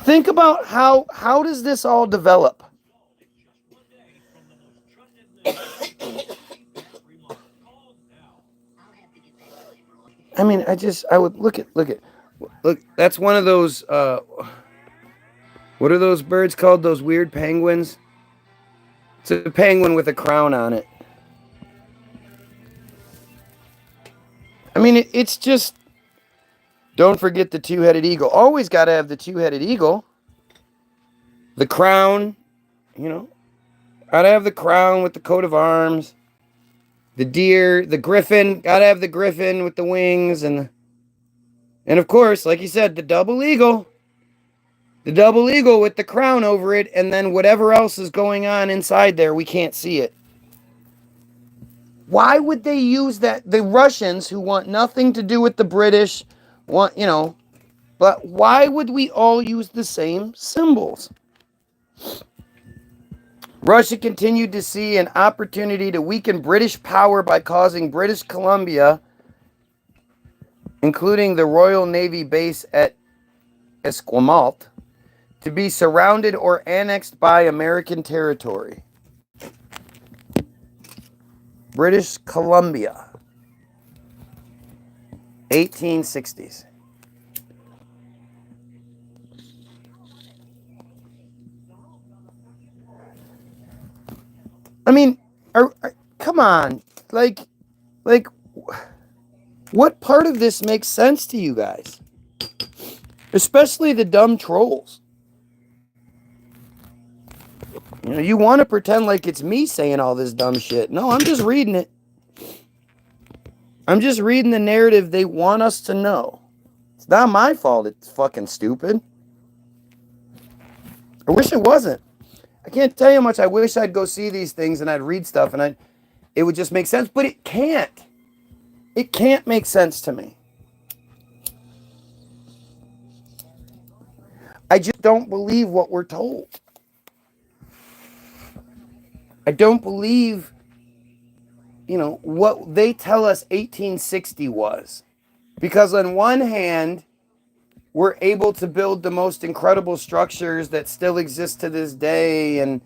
Think about how does this all develop? I mean, I would look, that's one of those, what are those birds called? Those weird penguins? It's a penguin with a crown on it. I mean, it's just, don't forget the two-headed eagle. Always got to have the two-headed eagle. The crown, you know, got to have the crown with the coat of arms. The deer, the griffin, got to have the griffin with the wings. And of course, like you said, the double eagle. The double eagle with the crown over it. And then whatever else is going on inside there, we can't see it. Why would they use that? The Russians, who want nothing to do with the British, want, you know, but why would we all use the same symbols? Russia continued to see an opportunity to weaken British power by causing British Columbia, including the Royal Navy base at Esquimalt, to be surrounded or annexed by American territory. British Columbia, 1860s. I mean, come on, like, what part of this makes sense to you guys? Especially the dumb trolls. You know, you want to pretend like it's me saying all this dumb shit. No, I'm just reading it. I'm just reading the narrative they want us to know. It's not my fault it's fucking stupid. I wish it wasn't. I can't tell you how much I wish I'd go see these things and I'd read stuff and it would just make sense, but it can't. It can't make sense to me. I just don't believe what we're told. I don't believe, you know, what they tell us 1860 was. Because on one hand, we're able to build the most incredible structures that still exist to this day and,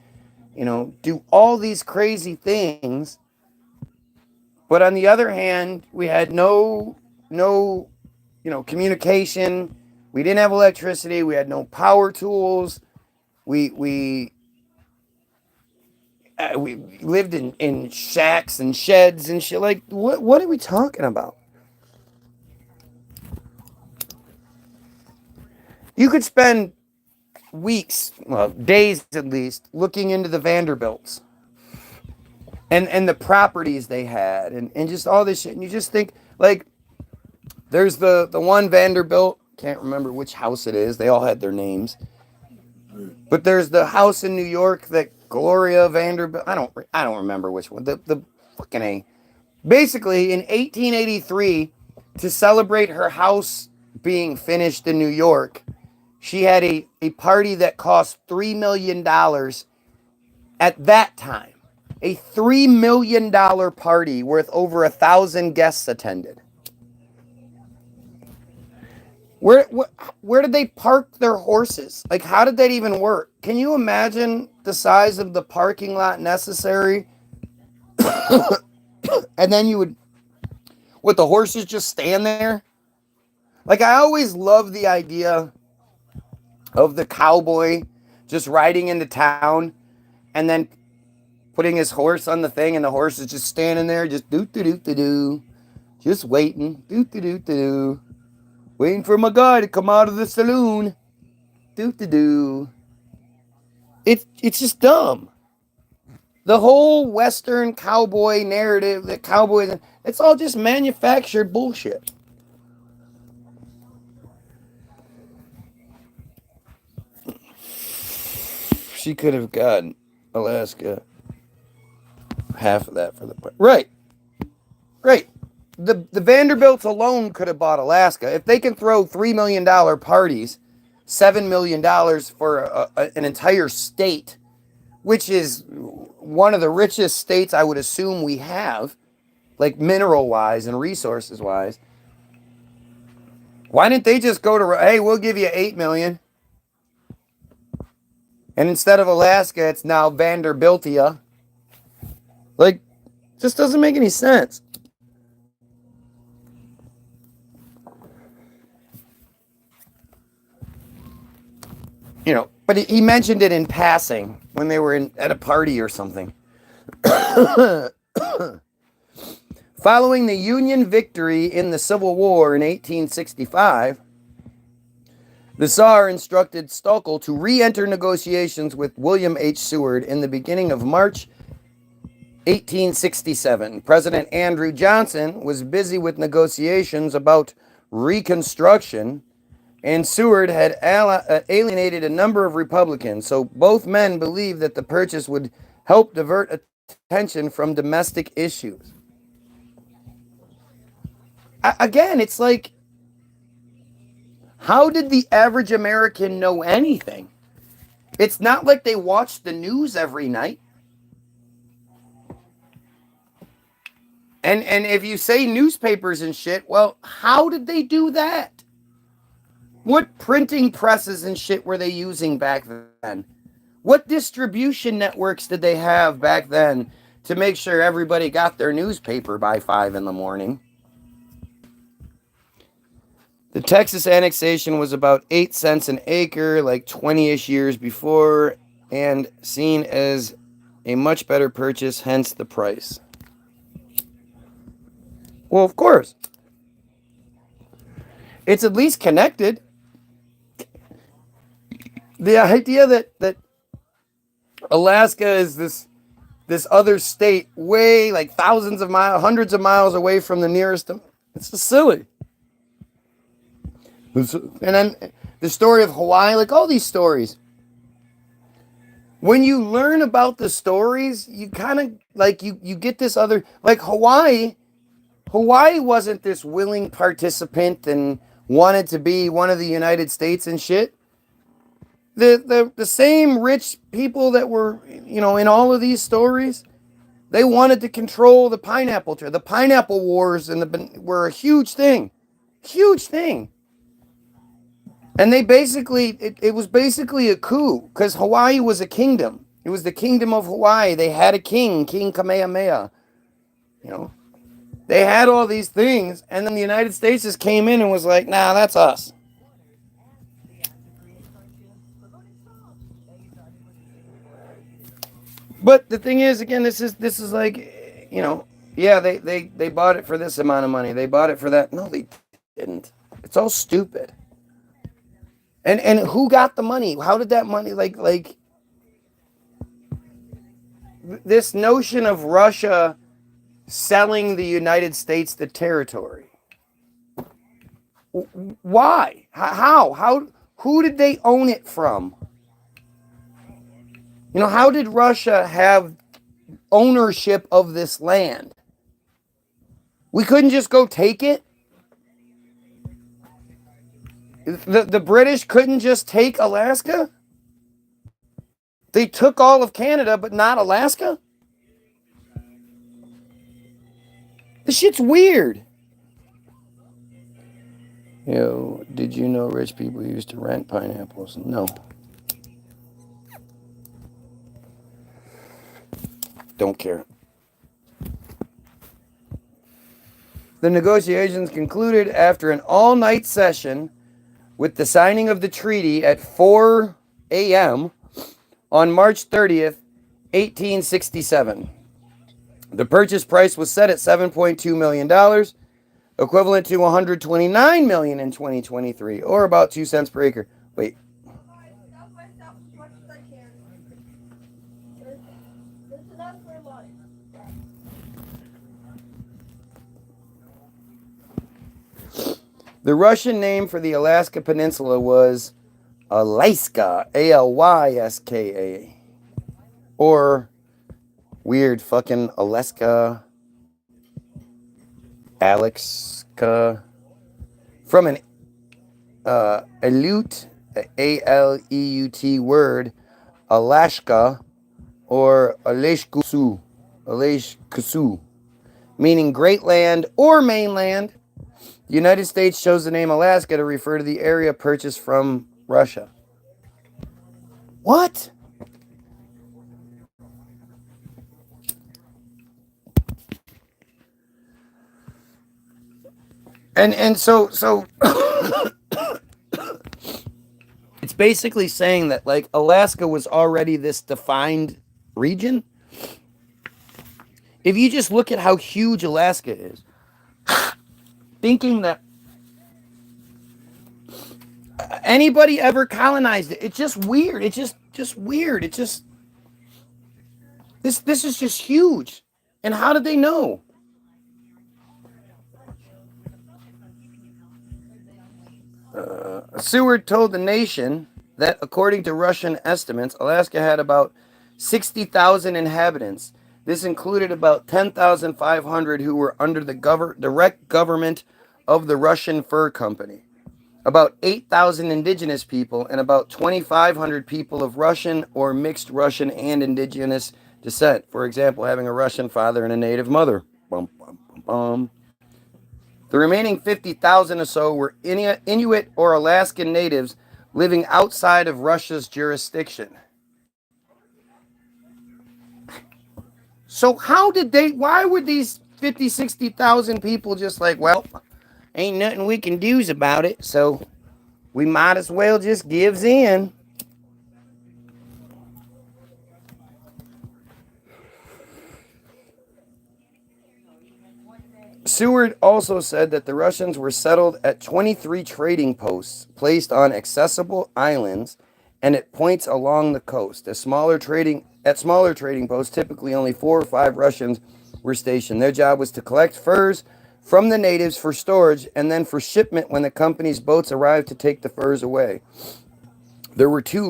you know, do all these crazy things. But on the other hand, we had no, you know, communication. We didn't have electricity. We had no power tools. We lived in shacks and sheds and shit. Like, what are we talking about? You could spend weeks, well, days at least, looking into the Vanderbilts and the properties they had and just all this shit. And you just think, like, there's the one Vanderbilt, can't remember which house it is. They all had their names. But there's the house in New York that Gloria Vanderbilt, I don't remember which one. The fucking A. Basically, in 1883, to celebrate her house being finished in New York, she had a party that cost $3 million at that time. A $3 million party worth over 1,000 guests attended. Where did they park their horses? Like, how did that even work? Can you imagine the size of the parking lot necessary? And then would the horses just stand there? Like, I always love the idea of the cowboy just riding into town and then putting his horse on the thing and the horse is just standing there, just doo-doo-doo-doo-doo, just waiting, doo-doo-doo-doo-doo. Waiting for my guy to come out of the saloon. Doo-doo-doo. It's just dumb. The whole Western cowboy narrative, the cowboys, it's all just manufactured bullshit. She could have gotten Alaska half of that for the... Right. The Vanderbilts alone could have bought Alaska. If they can throw $3 million parties, $7 million for an entire state which is one of the richest states I would assume we have, like mineral-wise and resources-wise, why didn't they just go to, hey, we'll give you $8 million. And instead of Alaska, it's now Vanderbiltia. Like, just doesn't make any sense. You know, but he mentioned it in passing when they were at a party or something. Following the Union victory in the Civil War in 1865, the Tsar instructed Stoeckel to re-enter negotiations with William H. Seward in the beginning of March 1867. President Andrew Johnson was busy with negotiations about Reconstruction, and Seward had alienated a number of Republicans, so both men believed that the purchase would help divert attention from domestic issues. Again, it's like, how did the average American know anything? It's not like they watch the news every night. And if you say newspapers and shit, well, how did they do that? What printing presses and shit were they using back then? What distribution networks did they have back then to make sure everybody got their newspaper by 5 in the morning? The Texas annexation was about 8 cents an acre, like 20-ish years before, and seen as a much better purchase, hence the price. Well, of course. It's at least connected. The idea that Alaska is this other state way, like thousands of miles, hundreds of miles away from the nearest, it's just silly. And then the story of Hawaii, like all these stories. When you learn about the stories, you kind of, like, you get this other, like Hawaii wasn't this willing participant and wanted to be one of the United States and shit. The same rich people that were, you know, in all of these stories, they wanted to control the pineapple trade. The pineapple wars were a huge thing. Huge thing. And they basically, it was basically a coup, because Hawaii was a kingdom. It was the kingdom of Hawaii. They had a king, King Kamehameha. You know, they had all these things, and then the United States just came in and was like, nah, that's us. But the thing is, again, this is like, you know, yeah, they bought it for this amount of money. They bought it for that. No, they didn't. It's all stupid. And who got the money? How did that money, like this notion of Russia selling the United States the territory? Why? How? Who did they own it from? You know, how did Russia have ownership of this land? We couldn't just go take it? The British couldn't just take Alaska? They took all of Canada, but not Alaska? This shit's weird. Yo, did you know rich people used to rent pineapples? No. Don't care. The negotiations concluded after an all-night session with the signing of the treaty at 4 a.m. on March 30th, 1867. The purchase price was set at $7.2 million, equivalent to $129 million in 2023, or about 2 cents per acre. Wait. The Russian name for the Alaska Peninsula was Alyska, Alyska, or weird fucking Alaska, Alexka, from an Aleut, A-L-E-U-T word, Alaska, or Aleshkusu, meaning great land or mainland. The United States chose the name Alaska to refer to the area purchased from Russia. What? And so it's basically saying that like Alaska was already this defined region. If you just look at how huge Alaska is, thinking that anybody ever colonized it, it's just weird. It's just weird. It's just this is just huge. And how did they know? Seward told the Nation that according to Russian estimates, Alaska had about 60,000 inhabitants. This included about 10,500 who were under the direct government of the Russian Fur Company, about 8,000 indigenous people, and about 2,500 people of Russian or mixed Russian and indigenous descent. For example, having a Russian father and a native mother. Bum, bum, bum, bum. The remaining 50,000 or so were Inuit or Alaskan natives living outside of Russia's jurisdiction. So why were these 50, 60,000 people just like, well, ain't nothing we can do about it, so we might as well just gives in. Seward also said that the Russians were settled at 23 trading posts placed on accessible islands and at points along the coast. At smaller trading posts, typically only 4 or 5 Russians were stationed. Their job was to collect furs from the natives for storage and then for shipment when the company's boats arrived to take the furs away. There were 2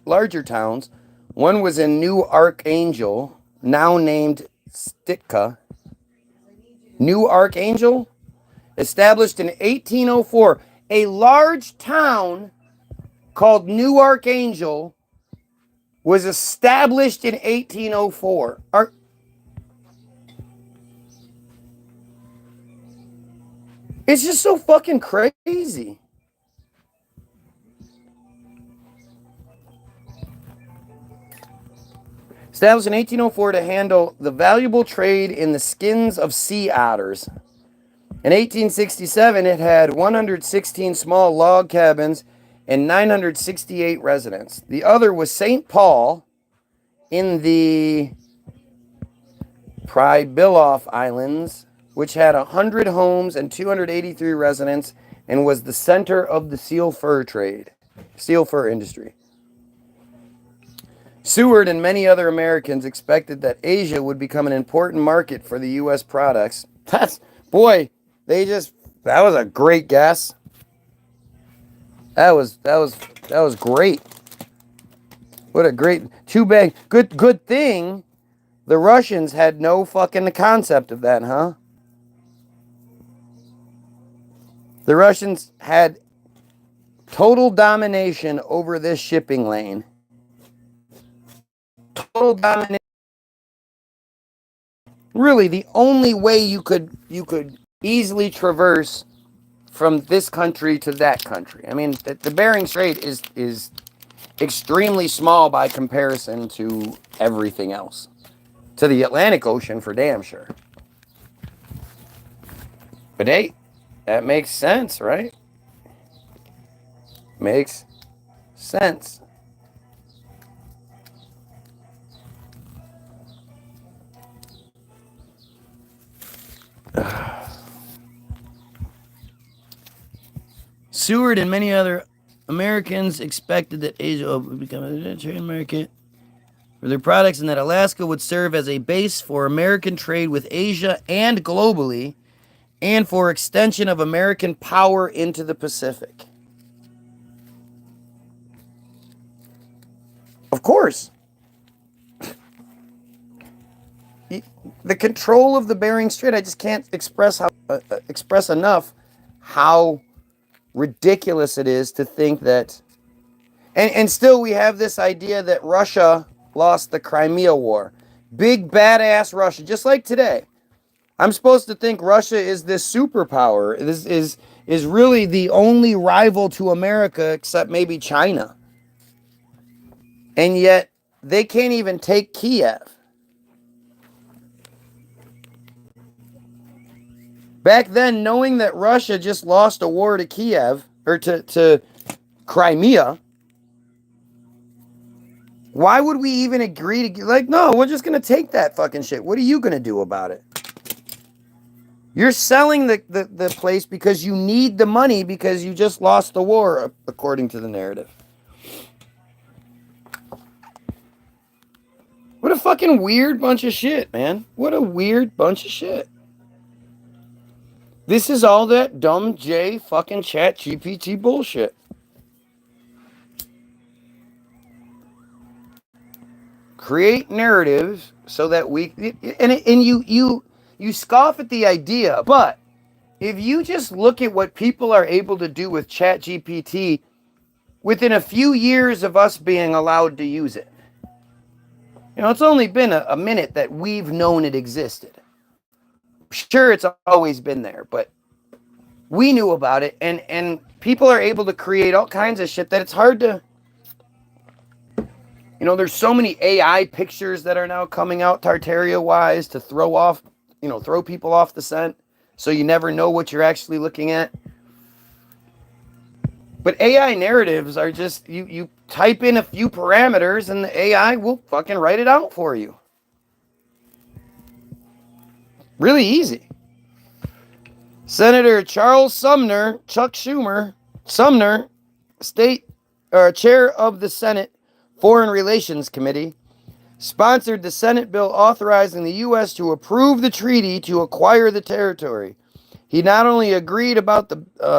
larger towns. One was in New Archangel, now named Stitka. New Archangel, established in 1804. A large town called New Archangel was established in 1804. It's just so fucking crazy. Established in 1804 to handle the valuable trade in the skins of sea otters. In 1867, it had 116 small log cabins and 968 residents. The other was St. Paul in the Pribilof Islands, which had 100 homes and 283 residents and was the center of the seal fur industry. Seward and many other Americans expected that Asia would become an important market for the U.S. products. That was a great guess. That was great. What a great, too bad, good thing the Russians had no fucking concept of that, huh? The Russians had total domination over this shipping lane. Total domination. Really, the only way you could easily traverse from this country to that country. I mean, the Bering Strait is extremely small by comparison to everything else. To the Atlantic Ocean for damn sure. But hey, that makes sense, right? Makes sense. Seward and many other Americans expected that Asia would become a trade market for their products and that Alaska would serve as a base for American trade with Asia and globally, and for extension of American power into the Pacific. Of course. The control of the Bering Strait, I just can't express enough how ridiculous it is to think that, and still we have this idea that Russia lost the Crimea War. Big badass Russia, just like today. I'm supposed to think Russia is this superpower. This is really the only rival to America except maybe China. And yet they can't even take Kiev. Back then, knowing that Russia just lost a war to Kiev, or to Crimea, why would we even agree to, like, no, we're just going to take that fucking shit. What are you going to do about it? You're selling the place because you need the money because you just lost the war, according to the narrative. What a fucking weird bunch of shit, man. What a weird bunch of shit. This is all that dumb J fucking chat GPT bullshit. Create narratives so that we, and you scoff at the idea, but if you just look at what people are able to do with chat GPT within a few years of us being allowed to use it. You know, it's only been a minute that we've known it existed. Sure, it's always been there, but we knew about it, and people are able to create all kinds of shit that it's hard to, you know, there's so many AI pictures that are now coming out Tartaria-wise to throw off, you know, throw people off the scent, so you never know what you're actually looking at. But AI narratives are just, you type in a few parameters and the AI will fucking write it out for you. Really easy. Senator Charles Sumner, Chuck Schumer, Sumner, chair of the Senate Foreign Relations Committee, sponsored the Senate bill authorizing the U.S. to approve the treaty to acquire the territory. He not only agreed about the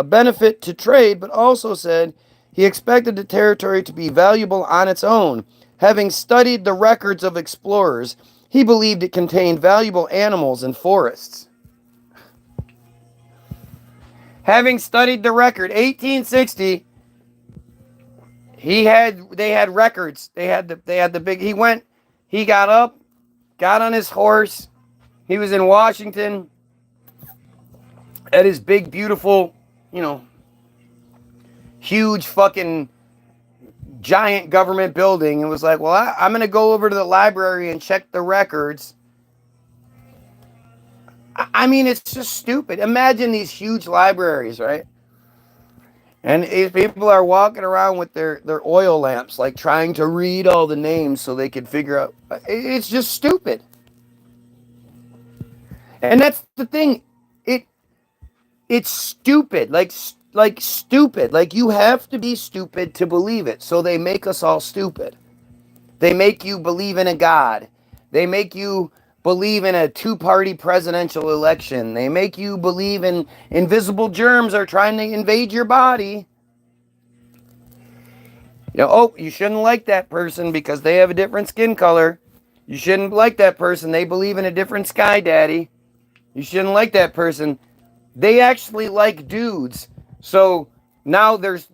benefit to trade, but also said he expected the territory to be valuable on its own. Having studied the records of explorers, he believed it contained valuable animals and forests. Having studied the record, 1860, they had records. They had the big, he got up, got on his horse. He was in Washington at his big, beautiful, you know, huge fucking giant government building and was like, well, I'm going to go over to the library and check the records. I mean, it's just stupid. Imagine these huge libraries, right? And if people are walking around with their oil lamps, like trying to read all the names so they could figure out. It's just stupid. And that's the thing. It's stupid. Like stupid. Like you have to be stupid to believe it. So they make us all stupid. They make you believe in a God. They make you believe in a two-party presidential election. They make you believe in invisible germs are trying to invade your body. You know, oh, you shouldn't like that person because they have a different skin color. You shouldn't like that person. They believe in a different sky daddy. You shouldn't like that person. They actually like dudes. So now there's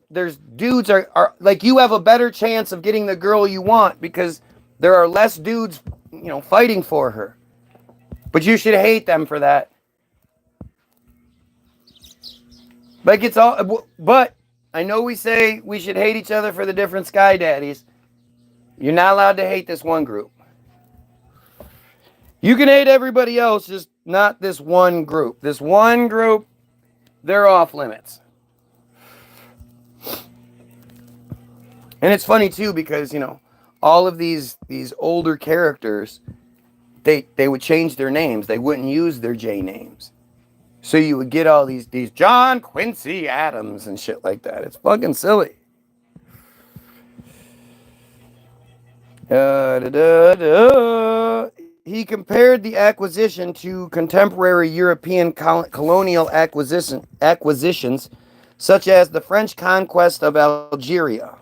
dudes are like, you have a better chance of getting the girl you want because there are less dudes, you know, fighting for her. But you should hate them for that. Like it's all, but I know we say we should hate each other for the different sky daddies. You're not allowed to hate this one group. You can hate everybody else, just not this one group. This one group, they're off limits. And it's funny too because, you know, all of these older characters, they would change their names. They wouldn't use their J names. So you would get all these John Quincy Adams and shit like that. It's fucking silly. He compared the acquisition to contemporary European colonial acquisitions, such as the French conquest of Algeria.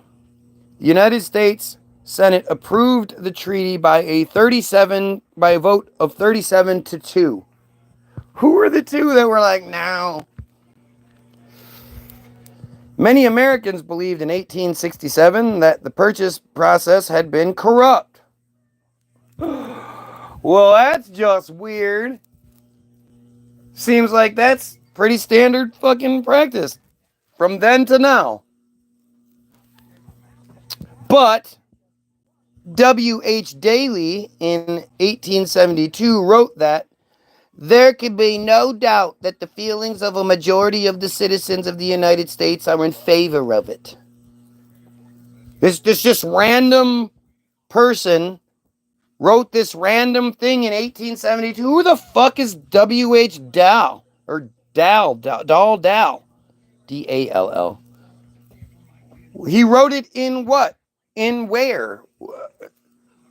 The United States Senate approved the treaty by a vote of 37-2. Who were the two that were like, no? Many Americans believed in 1867 that the purchase process had been corrupt. Well, that's just weird. Seems like that's pretty standard fucking practice from then to now. But W.H. Daly in 1872 wrote that there can be no doubt that the feelings of a majority of the citizens of the United States are in favor of it. This just random person wrote this random thing in 1872. Who the fuck is W.H. Dow? Or Dow? D-A-L-L. He wrote it in what? In where?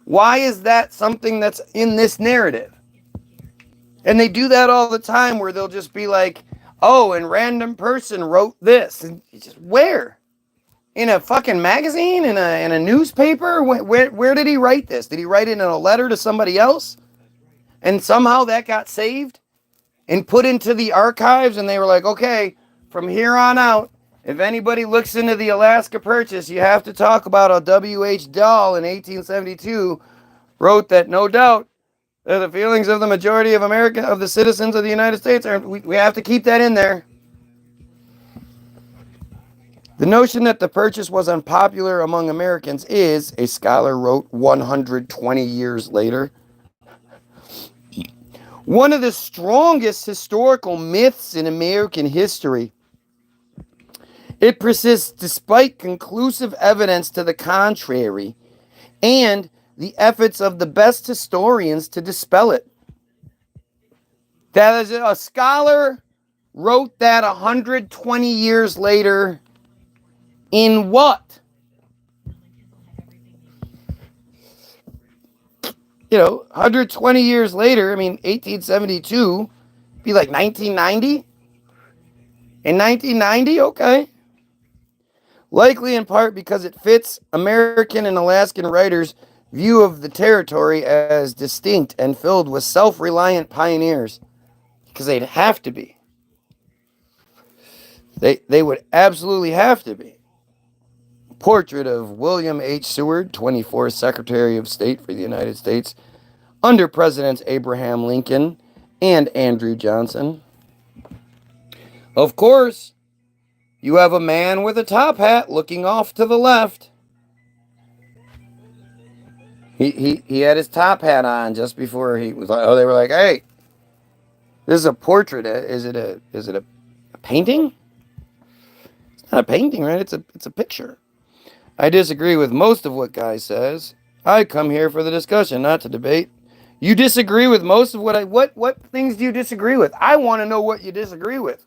Why is that something that's in this narrative? And they do that all the time where they'll just be like, oh, and random person wrote this. And just where? In a fucking magazine? In a newspaper? Where did he write this? Did he write it in a letter to somebody else? And somehow that got saved and put into the archives, and they were like, okay, from here on out, if anybody looks into the Alaska Purchase, you have to talk about how W.H. Dahl in 1872 wrote that no doubt that the feelings of the majority of America, of the citizens of the United States, we have to keep that in there. The notion that the purchase was unpopular among Americans is, a scholar wrote 120 years later, one of the strongest historical myths in American history. It persists despite conclusive evidence to the contrary and the efforts of the best historians to dispel it. That is, a scholar wrote that 120 years later in what? 120 years later, 1872, be like 1990? In 1990, okay. Likely in part because it fits American and Alaskan writers' view of the territory as distinct and filled with self-reliant pioneers. Because they'd have to be. They would absolutely have to be. Portrait of William H. Seward, 24th Secretary of State for the United States, under Presidents Abraham Lincoln and Andrew Johnson. Of course, you have a man with a top hat looking off to the left. He had his top hat on just before he was like, they were like, hey, this is a portrait. Is it a painting? It's not a painting, right? It's a picture. I disagree with most of what Guy says. I come here for the discussion, not to debate. You disagree with most of what things do you disagree with? I want to know what you disagree with.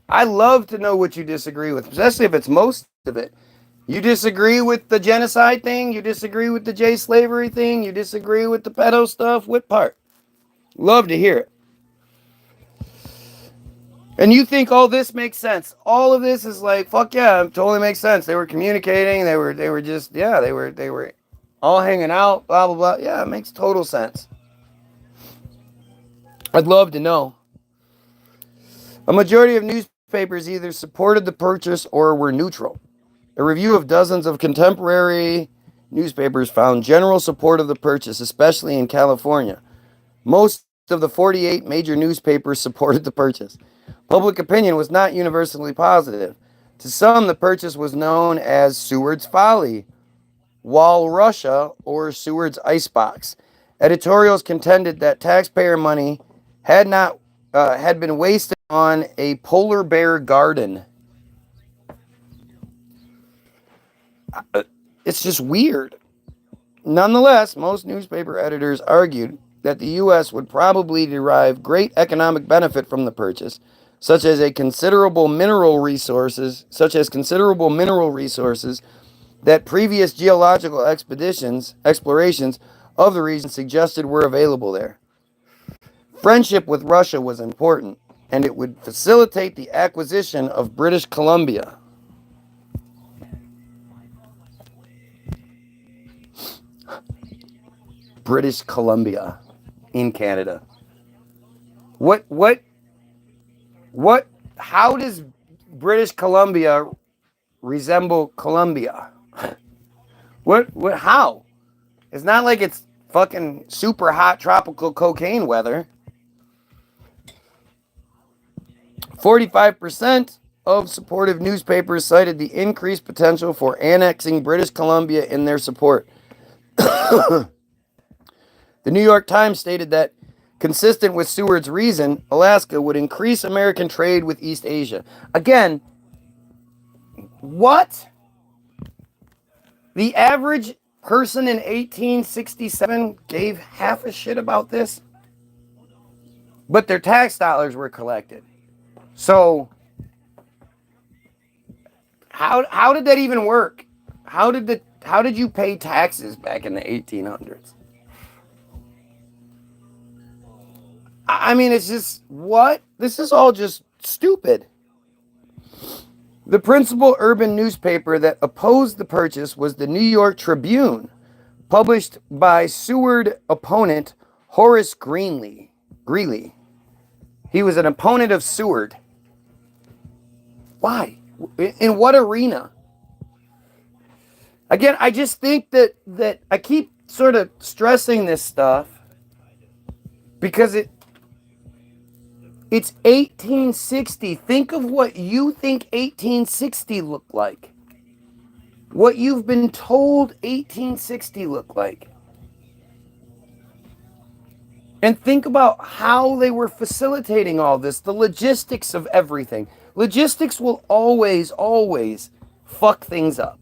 I love to know what you disagree with, especially if it's most of it. You disagree with the genocide thing? You disagree with the J slavery thing? You disagree with the pedo stuff? What part? Love to hear it. And you think all this makes sense. All of this is like, fuck yeah, it totally makes sense. They were communicating, they were all hanging out, blah, blah, blah. Yeah, it makes total sense. I'd love to know. A majority of newspapers either supported the purchase or were neutral. A review of dozens of contemporary newspapers found general support of the purchase, especially in California. Most of the 48 major newspapers supported the purchase. Public opinion was not universally positive. To some, the purchase was known as Seward's Folly, Wall Russia, or Seward's Icebox. Editorials contended that taxpayer money had been wasted on a polar bear garden. It's just weird. Nonetheless, most newspaper editors argued that the U.S. would probably derive great economic benefit from the purchase, such as considerable mineral resources that previous geological explorations of the region suggested were available there. Friendship with Russia was important, and it would facilitate the acquisition of British Columbia. British Columbia in Canada. How does British Columbia resemble Columbia? How? It's not like it's fucking super hot tropical cocaine weather. 45% of supportive newspapers cited the increased potential for annexing British Columbia in their support. The New York Times stated that, consistent with Seward's reason, Alaska would increase American trade with East Asia. Again, what? The average person in 1867 gave half a shit about this, but their tax dollars were collected. So, how did that even work? How did you pay taxes back in the 1800s? I mean, it's just, what? This is all just stupid. The principal urban newspaper that opposed the purchase was the New York Tribune, published by Seward opponent Horace Greeley. He was an opponent of Seward. Why? In what arena? Again, I just think that I keep sort of stressing this stuff because it's 1860. Think of what you think 1860 looked like. What you've been told 1860 looked like. And think about how they were facilitating all this, the logistics of everything. Logistics will always fuck things up.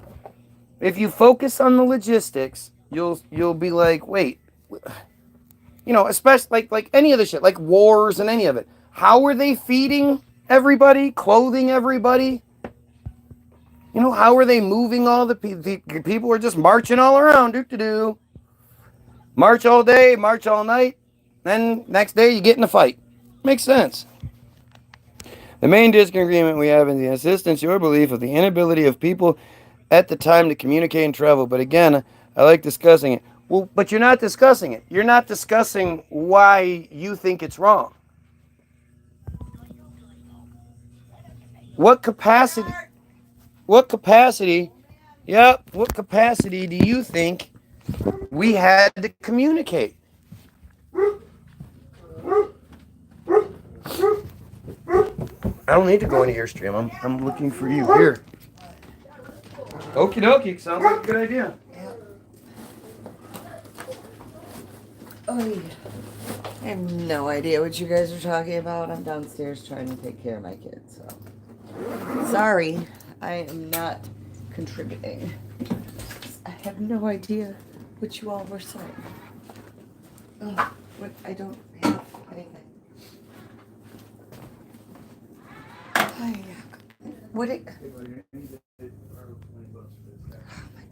If you focus on the logistics, you'll be like, wait, you know, especially like any of the shit, like wars and any of it. How were they feeding everybody, clothing everybody? You know, how are they moving all the people? People are just marching all around. March all day, march all night. Then next day you get in a fight. Makes sense. The main disagreement we have in the assistance, your belief of the inability of people at the time to communicate and travel. But again, I like discussing it. Well, but you're not discussing it. You're not discussing why you think it's wrong. What capacity do you think we had to communicate? I don't need to go into Airstream. I'm looking for you here. Okie dokie, sounds like a good idea. Oh, yeah. I have no idea what you guys are talking about. I'm downstairs trying to take care of my kids, so. Sorry, I am not contributing. I have no idea what you all were saying. What, I don't have anything. What it... Oh my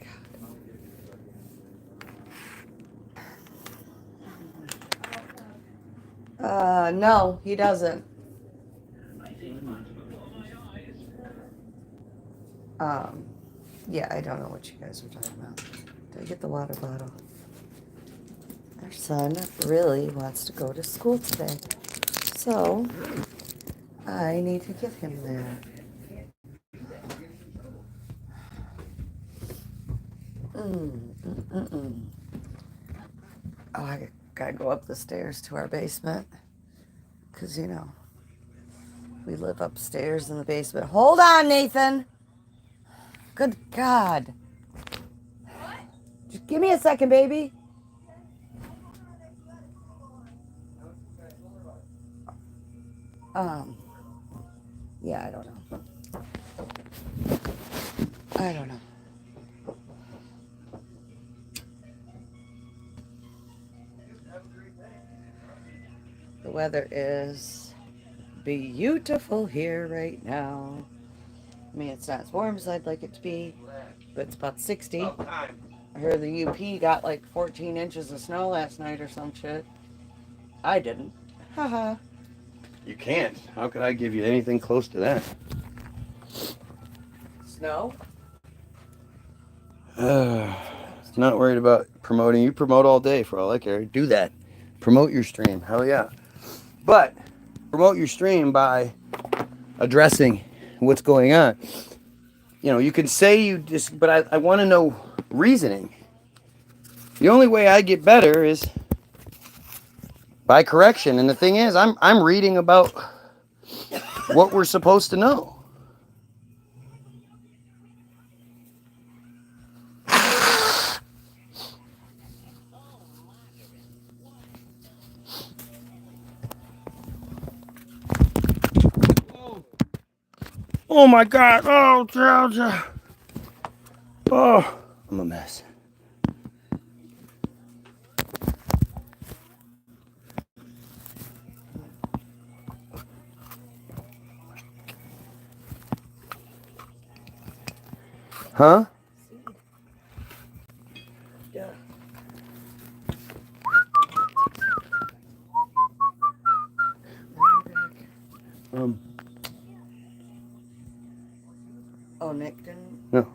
God. No, he doesn't. Yeah, I don't know what you guys are talking about. Did I get the water bottle? Our son really wants to go to school today. So, I need to get him there. Oh, I gotta go up the stairs to our basement. Because, you know, we live upstairs in the basement. Hold on, Nathan! Good God. What? Just give me a second, baby. Yeah, I don't know. The weather is beautiful here right now. I mean, it's not as warm as I'd like it to be, but it's about 60. I heard the UP got like 14 inches of snow last night or some shit. I didn't. Haha. You can't. How could I give you anything close to that? Snow? Not worried about promoting. You promote all day for all I care. Do that. Promote your stream. Hell yeah. But promote your stream by addressing what's going on. You know, you can say you just, but I want to know reasoning. The only way I get better is by correction. And the thing is, I'm reading about what we're supposed to know. Oh my God. Oh, Georgia. Oh, I'm a mess. Huh? Yeah. Oh, Nick didn't? No.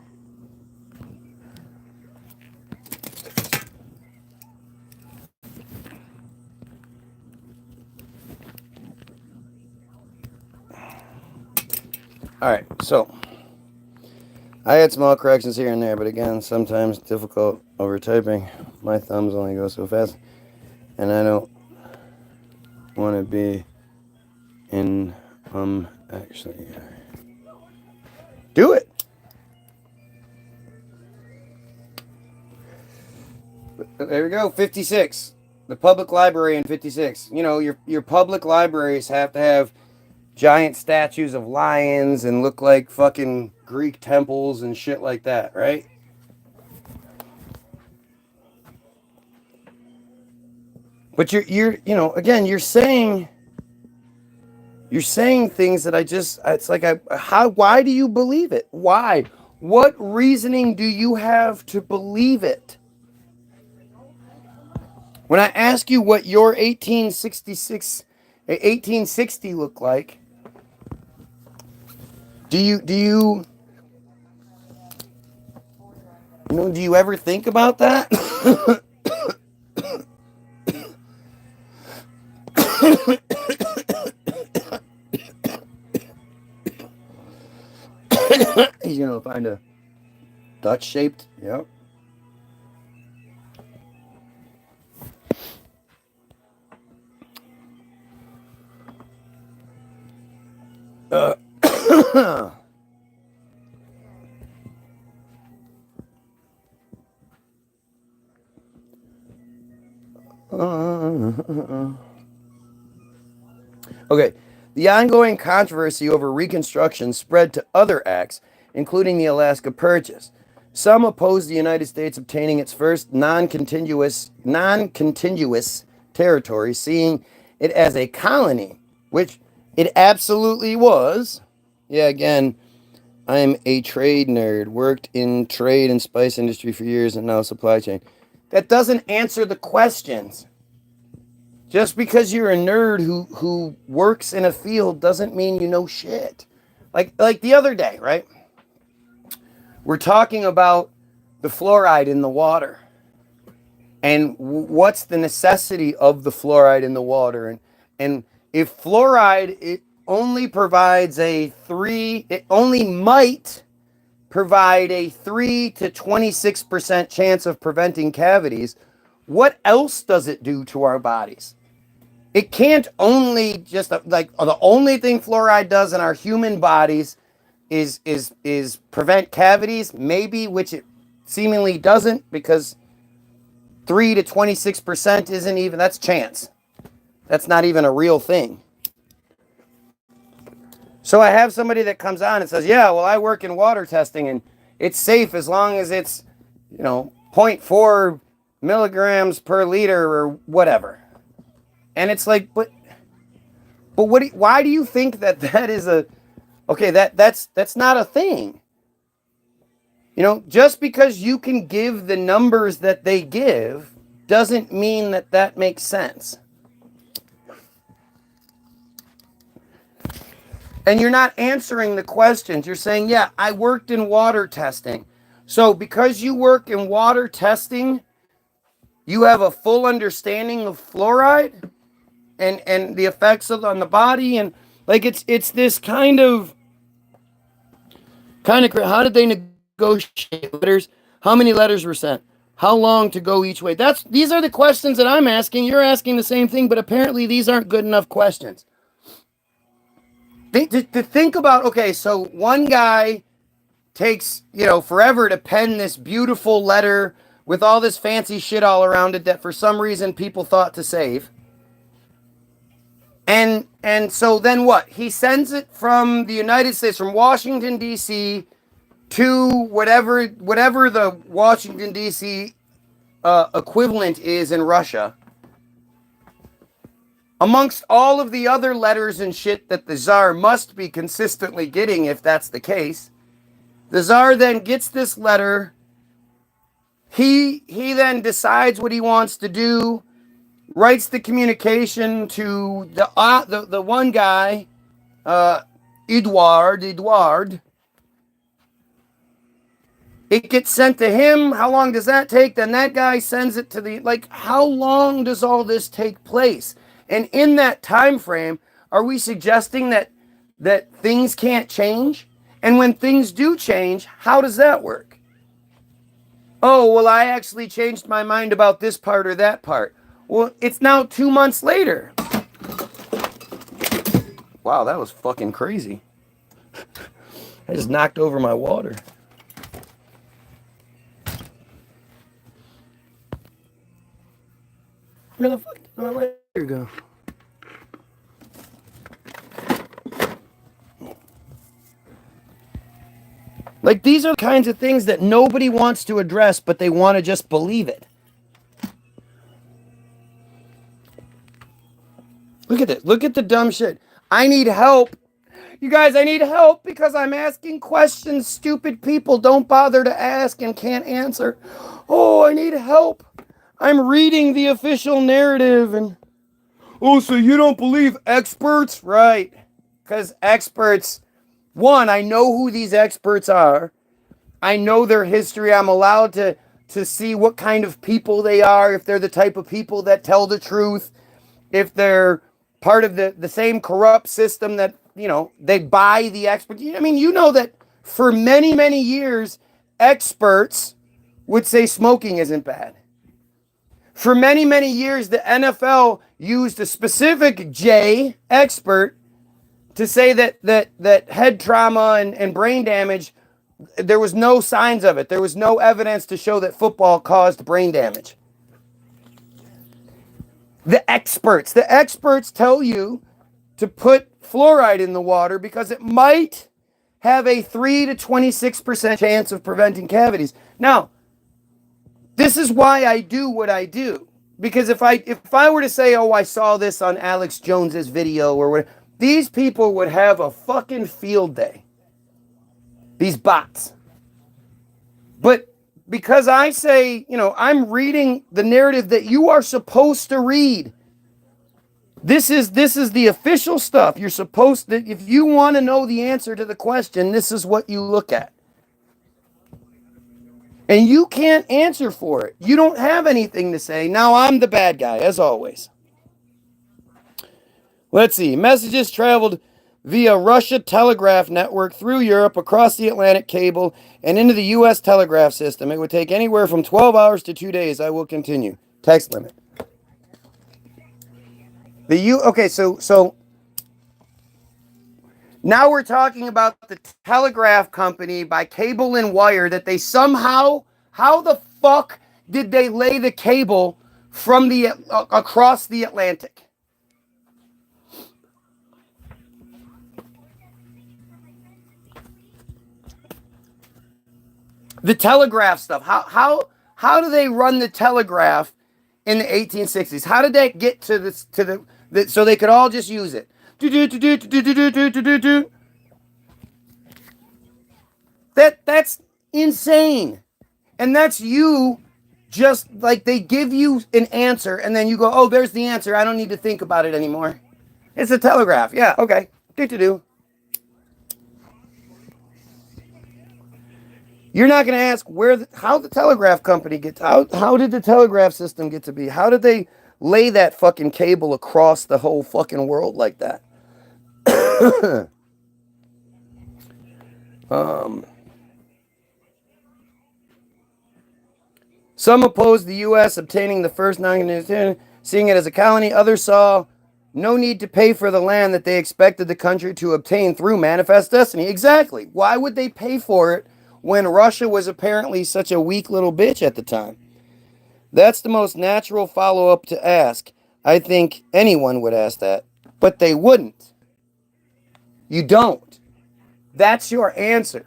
All right, so I had small corrections here and there, but again, sometimes difficult over typing. My thumbs only go so fast, and I don't want to be in actually do it. There we go. 56. The public library in 56. You know, your public libraries have to have giant statues of lions and look like fucking Greek temples and shit like that, right? But you're you know, again, you're saying things that it's like why do you believe it? Why? What reasoning do you have to believe it? When I ask you what your 1860 looked like, do you ever think about that? He's gonna find a Dutch shaped. Yep. Okay. The ongoing controversy over Reconstruction spread to other acts, including the Alaska Purchase. Some opposed the United States obtaining its first non-contiguous territory, seeing it as a colony, which it absolutely was. Yeah, again, I'm a trade nerd, worked in trade and spice industry for years and now supply chain. That doesn't answer the questions. Just because you're a nerd who works in a field doesn't mean you know shit. Like the other day, right? We're talking about the fluoride in the water. And what's the necessity of the fluoride in the water? And if fluoride, it only might provide a 3 to 26% chance of preventing cavities, what else does it do to our bodies? It can't only just like the only thing fluoride does in our human bodies is prevent cavities, maybe, which it seemingly doesn't, because 3 to 26% isn't even, that's chance. That's not even a real thing. So I have somebody that comes on and says, yeah, well, I work in water testing and it's safe as long as it's, 0.4 milligrams per liter or whatever. And it's like, but why do you think that is that's not a thing? Just because you can give the numbers that they give doesn't mean that makes sense. And you're not answering the questions. You're saying, yeah, I worked in water testing. So because you work in water testing, you have a full understanding of fluoride and the effects on the body. And like, it's this kind of, how did they negotiate letters? How many letters were sent? How long to go each way? These are the questions that I'm asking. You're asking the same thing, but apparently these aren't good enough questions. To think about, okay, so one guy takes, forever to pen this beautiful letter with all this fancy shit all around it that for some reason people thought to save. And so then what? He sends it from the United States, from Washington, D.C., to whatever the Washington, D.C. Equivalent is in Russia. Amongst all of the other letters and shit that the Tsar must be consistently getting, if that's the case, the Tsar then gets this letter. He then decides what he wants to do, writes the communication to the one guy, Edward. It gets sent to him. How long does that take? Then that guy sends it to how long does all this take place? And in that time frame, are we suggesting that things can't change? And when things do change, how does that work? Oh, well, I actually changed my mind about this part or that part. Well, it's now 2 months later. Wow, that was fucking crazy. I just knocked over my water. Where the fuck did my lighter go? These are the kinds of things that nobody wants to address, but they want to just believe it. Look at this. Look at the dumb shit. I need help. You guys, I need help because I'm asking questions stupid people don't bother to ask and can't answer. Oh, I need help. I'm reading the official narrative and... Oh, so you don't believe experts? Right. Because experts... One, I know who these experts are. I know their history. I'm allowed to see what kind of people they are, if they're the type of people that tell the truth, if they're part of the same corrupt system that, they buy the experts. I mean, you know that for many, many years, experts would say smoking isn't bad. For many, many years, the NFL used a specific J expert to say that head trauma and brain damage, there was no signs of it. There was no evidence to show that football caused brain damage. The experts tell you to put fluoride in the water because it might have a 3 to 26% chance of preventing cavities. Now, this is why I do what I do. Because if I were to say, oh, I saw this on Alex Jones's video or whatever, these people would have a fucking field day. These bots. But because I say, I'm reading the narrative that you are supposed to read. This is the official stuff. You're supposed to, if you want to know the answer to the question, this is what you look at. And you can't answer for it. You don't have anything to say. Now I'm the bad guy, as always. Let's see. Messages traveled via Russia telegraph network through Europe, across the Atlantic cable, and into the U.S. telegraph system. It would take anywhere from 12 hours to 2 days. I will continue. Text limit. Okay, so now we're talking about the telegraph company by cable and wire that they somehow, how the fuck did they lay the cable from across the Atlantic? The telegraph stuff. How do they run the telegraph in the 1860s? How did they get to this so they could all just use it? That's insane. And that's you just they give you an answer and then you go, oh, there's the answer. I don't need to think about it anymore. It's a telegraph. Yeah, okay. Do. You're not going to ask how the telegraph company gets, how did the telegraph system get to be? How did they lay that fucking cable across the whole fucking world like that? Some opposed the U.S. obtaining the first non-Canadian, seeing it as a colony. Others saw no need to pay for the land that they expected the country to obtain through manifest destiny. Exactly. Why would they pay for it when Russia was apparently such a weak little bitch at the time? That's the most natural follow-up to ask. I think anyone would ask that, but they wouldn't. You don't. That's your answer.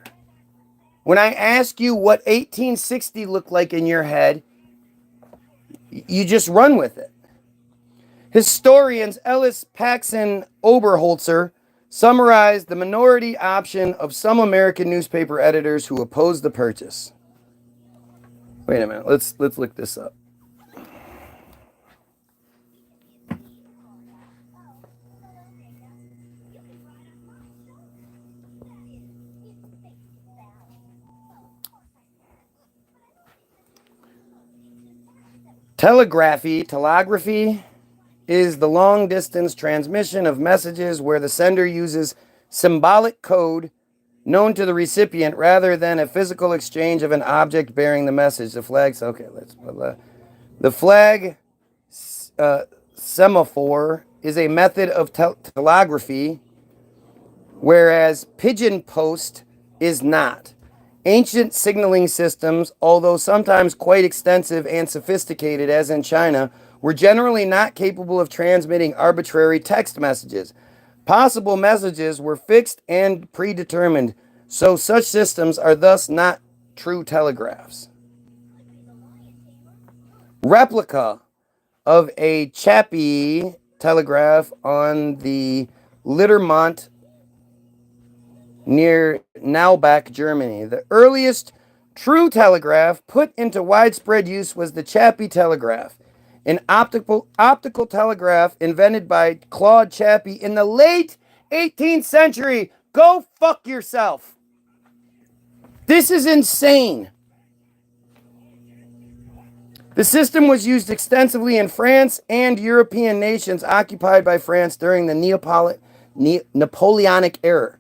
When I ask you what 1860 looked like in your head, you just run with it. Historians Ellis, Paxson, Oberholzer summarized the minority option of some American newspaper editors who opposed the purchase. Wait a minute, let's look this up. Telegraphy is the long-distance transmission of messages where the sender uses symbolic code known to the recipient rather than a physical exchange of an object bearing the message. The flags, okay, the flag semaphore is a method of telegraphy, whereas pigeon post is not. Ancient signaling systems, although sometimes quite extensive and sophisticated, as in China, were generally not capable of transmitting arbitrary text messages. Possible messages were fixed and predetermined, so such systems are thus not true telegraphs. Replica of a Chappie telegraph on the Littermont near Naubach, Germany. The earliest true telegraph put into widespread use was the Chappie telegraph, an optical telegraph invented by Claude Chappie in the late 18th century. Go fuck yourself. This is insane. The system was used extensively in France and European nations occupied by France during the Napoleonic era.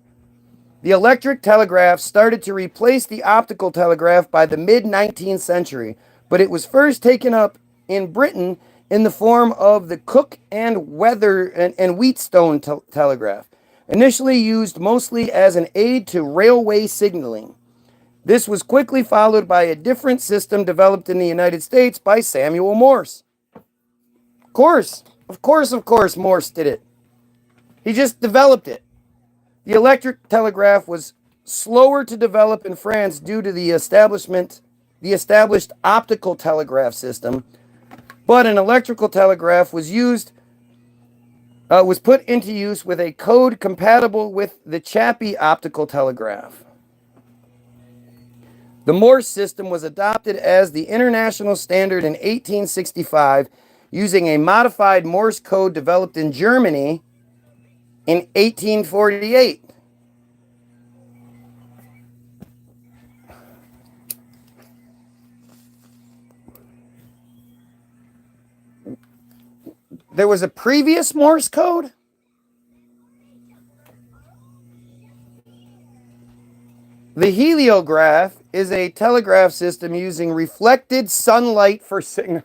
The electric telegraph started to replace the optical telegraph by the mid-19th century, but it was first taken up in Britain in the form of the Cook and Wheatstone telegraph, initially used mostly as an aid to railway signaling. This was quickly followed by a different system developed in the United States by Samuel Morse. Of course, Morse did it. He just developed it. The electric telegraph was slower to develop in France due to the established optical telegraph system, but an electrical telegraph was put into use with a code compatible with the Chappie optical telegraph. The Morse system was adopted as the international standard in 1865 using a modified Morse code developed in Germany in 1848. There was a previous Morse code? The heliograph is a telegraph system using reflected sunlight for signal.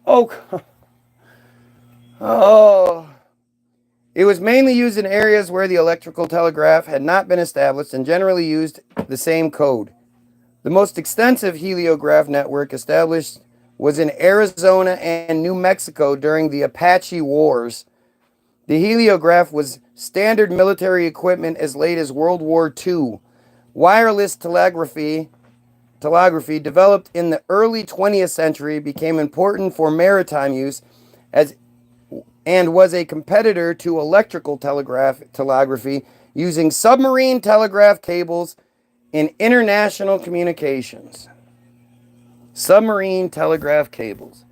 Oh. It was mainly used in areas where the electrical telegraph had not been established and generally used the same code. The most extensive heliograph network established was in Arizona and New Mexico during the Apache Wars. The heliograph was standard military equipment as late as World War II. Wireless telegraphy developed in the early 20th century became important for maritime use and was a competitor to electrical telegraphy using submarine telegraph cables in international communications. Submarine telegraph cables.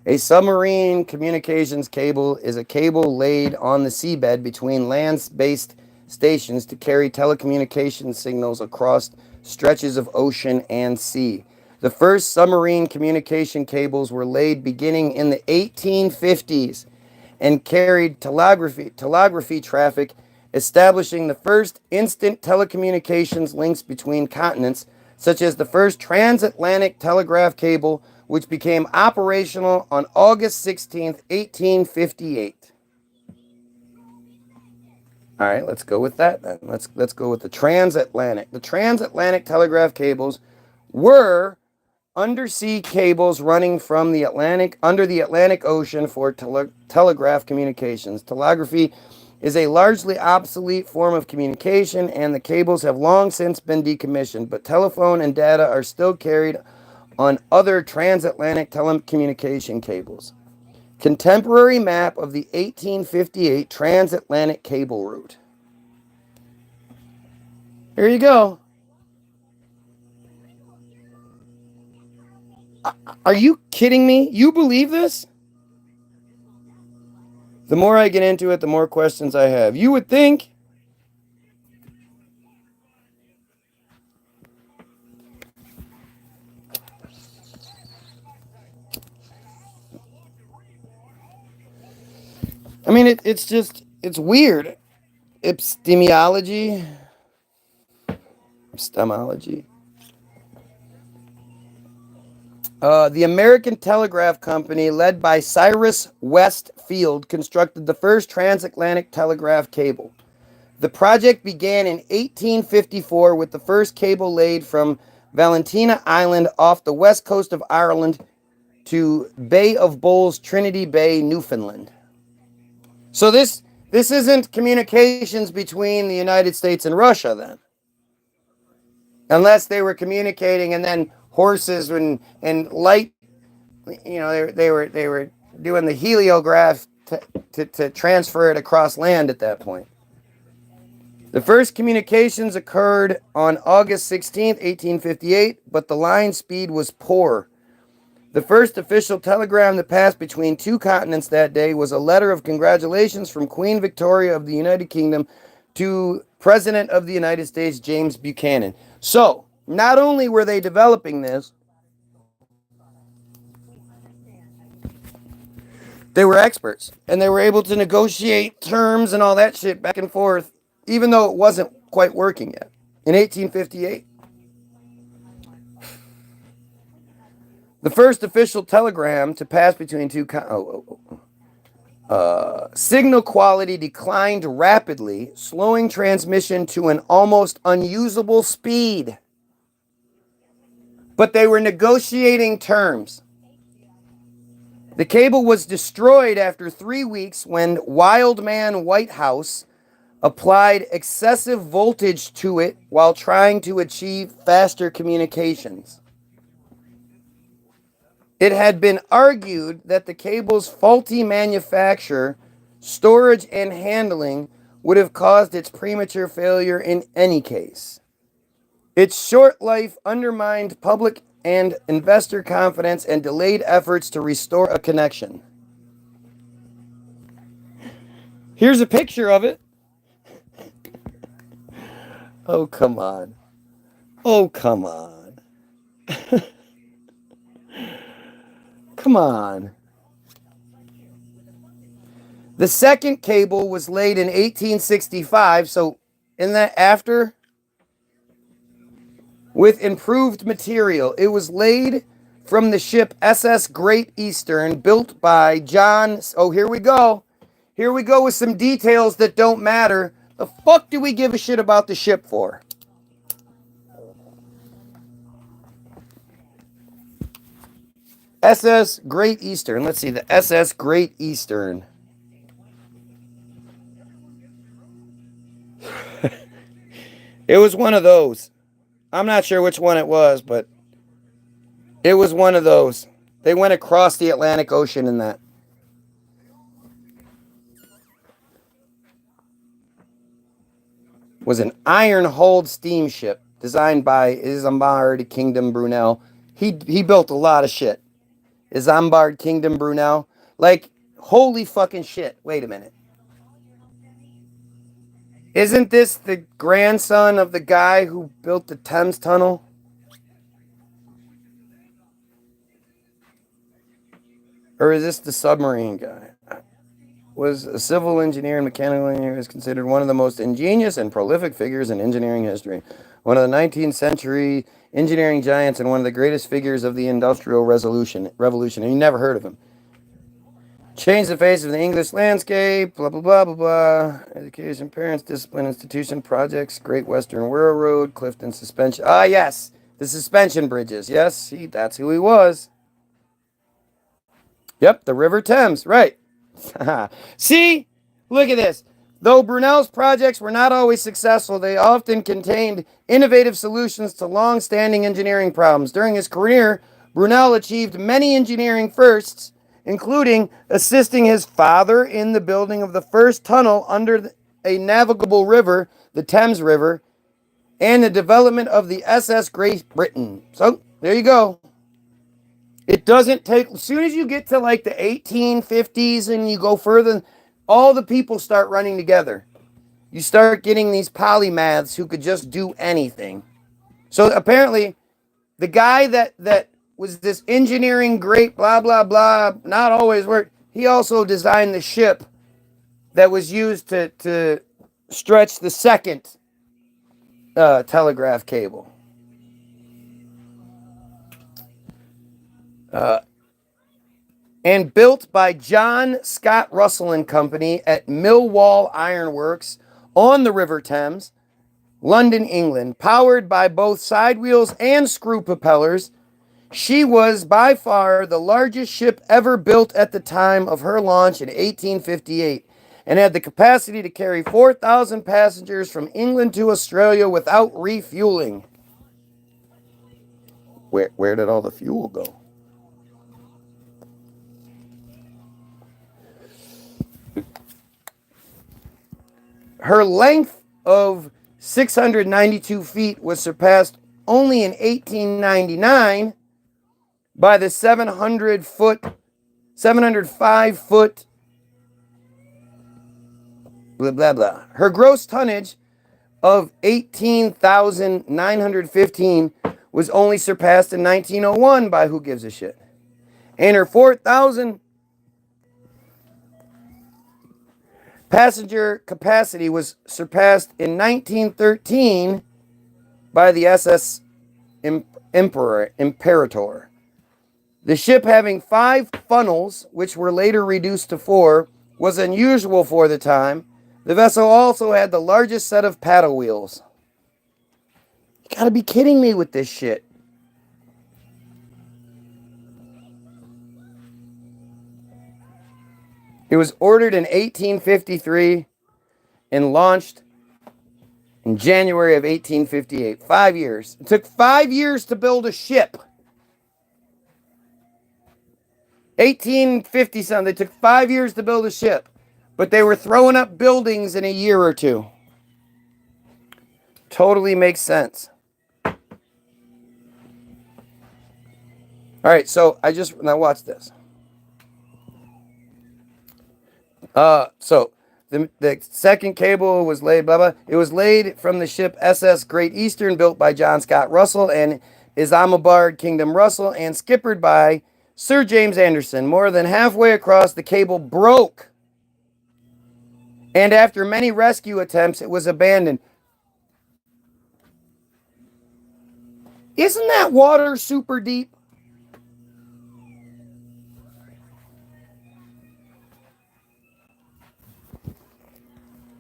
A submarine communications cable is a cable laid on the seabed between land-based stations to carry telecommunications signals across stretches of ocean and sea. The first submarine communication cables were laid beginning in the 1850s and carried telegraphy traffic, establishing the first instant telecommunications links between continents, such as the first transatlantic telegraph cable, which became operational on August 16th, 1858. All right, let's go with that then. Let's go with the transatlantic. The transatlantic telegraph cables were undersea cables running from the Atlantic under the Atlantic Ocean for telegraph communications. Telegraphy is a largely obsolete form of communication, and the cables have long since been decommissioned, but telephone and data are still carried on other transatlantic telecommunication cables. Contemporary map of the 1858 transatlantic cable route. Here you go. Are you kidding me? You believe this? The more I get into it, the more questions I have. You would think. I mean, it's weird. Epistemology. The American Telegraph Company, led by Cyrus Westfield, constructed the first transatlantic telegraph cable. The project began in 1854 with the first cable laid from Valentina Island off the west coast of Ireland to Bay of Bulls, Trinity Bay, Newfoundland. So this isn't communications between the United States and Russia then. Unless they were communicating and then horses and light, they were doing the heliograph to transfer it across land at that point. The first communications occurred on August 16th, 1858, but the line speed was poor. The first official telegram that passed between two continents that day was a letter of congratulations from Queen Victoria of the United Kingdom to President of the United States, James Buchanan. So, not only were they developing this, they were experts, and they were able to negotiate terms and all that shit back and forth, even though it wasn't quite working yet. In 1858, the first official telegram to pass between two signal quality declined rapidly, slowing transmission to an almost unusable speed. But they were negotiating terms. The cable was destroyed after 3 weeks when Wildman Whitehouse applied excessive voltage to it while trying to achieve faster communications. It had been argued that the cable's faulty manufacture, storage, and handling would have caused its premature failure in any case. Its short life undermined public and investor confidence and delayed efforts to restore a connection. Here's a picture of it. Oh, come on. Oh, come on. Come on. The second cable was laid in 1865, so in that after, with improved material. It was laid from the ship SS Great Eastern, built by John. Oh, here we go. Here we go with some details that don't matter. The fuck do we give a shit about the ship for? SS Great Eastern. Let's see, the SS Great Eastern. It was one of those. I'm not sure which one it was, but it was one of those. They went across the Atlantic Ocean in that. It was an iron-hulled steamship designed by Isambard Kingdom Brunel. He built a lot of shit. Isambard Kingdom Brunel. Like, holy fucking shit. Wait a minute. Isn't this the grandson of the guy who built the Thames Tunnel? Or is this the submarine guy? Was a civil engineer and mechanical engineer, is considered one of the most ingenious and prolific figures in engineering history. One of the 19th century engineering giants and one of the greatest figures of the Industrial Revolution. And you never heard of him. Changed the face of the English landscape, blah, blah, blah, blah, blah. Education, parents, discipline, institution, projects, Great Western Railroad, Clifton Suspension. Ah, yes, the suspension bridges. Yes, that's who he was. Yep, the River Thames, right. See, look at this. Though Brunel's projects were not always successful, they often contained innovative solutions to long-standing engineering problems. During his career, Brunel achieved many engineering firsts, including assisting his father in the building of the first tunnel under a navigable river, the Thames River, and the development of the SS Great Britain. So, there you go. It doesn't take, as soon as you get to like the 1850s and you go further, all the people start running together. You start getting these polymaths who could just do anything. So apparently, the guy that was this engineering great, blah, blah, blah, not always worked, he also designed the ship that was used to stretch the second telegraph cable. And built by John Scott Russell and Company at Millwall Ironworks on the River Thames, London, England. Powered by both side wheels and screw propellers, she was by far the largest ship ever built at the time of her launch in 1858 and had the capacity to carry 4,000 passengers from England to Australia without refueling. Where did all the fuel go? Her length of 692 feet was surpassed only in 1899 by the 705 foot, blah, blah, blah. Her gross tonnage of 18,915 was only surpassed in 1901 by who gives a shit. And her 4,000 passenger capacity was surpassed in 1913 by the SS Imperator. The ship, having 5 funnels, which were later reduced to 4, was unusual for the time. The vessel also had the largest set of paddle wheels. You gotta be kidding me with this shit. It was ordered in 1853 and launched in January of 1858. 5 years. It took 5 years to build a ship. 1850 something. They took 5 years to build a ship. But they were throwing up buildings in a year or two. Totally makes sense. All right, so now watch this. So the second cable was laid, blah, blah. It was laid from the ship SS Great Eastern, built by John Scott Russell and Isambard Kingdom Russell, and skippered by Sir James Anderson. More than halfway across, the cable broke. And after many rescue attempts, it was abandoned. Isn't that water super deep?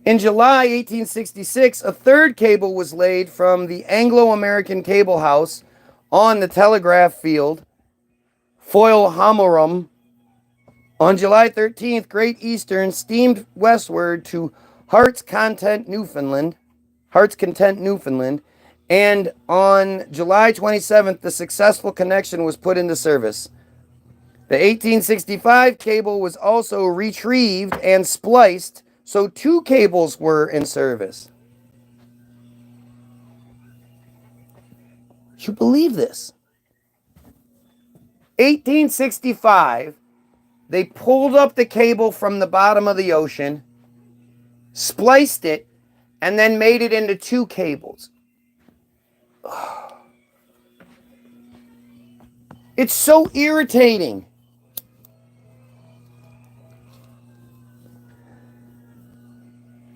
In July 1866, a third cable was laid from the Anglo-American Cable House on the telegraph field, Foyle Homorum. On July 13th, Great Eastern steamed westward to Heart's Content, Newfoundland, and on July 27th, the successful connection was put into service. The 1865 cable was also retrieved and spliced, so 2 cables were in service. You believe this? 1865, they pulled up the cable from the bottom of the ocean, spliced it, and then made it into 2 cables. It's so irritating.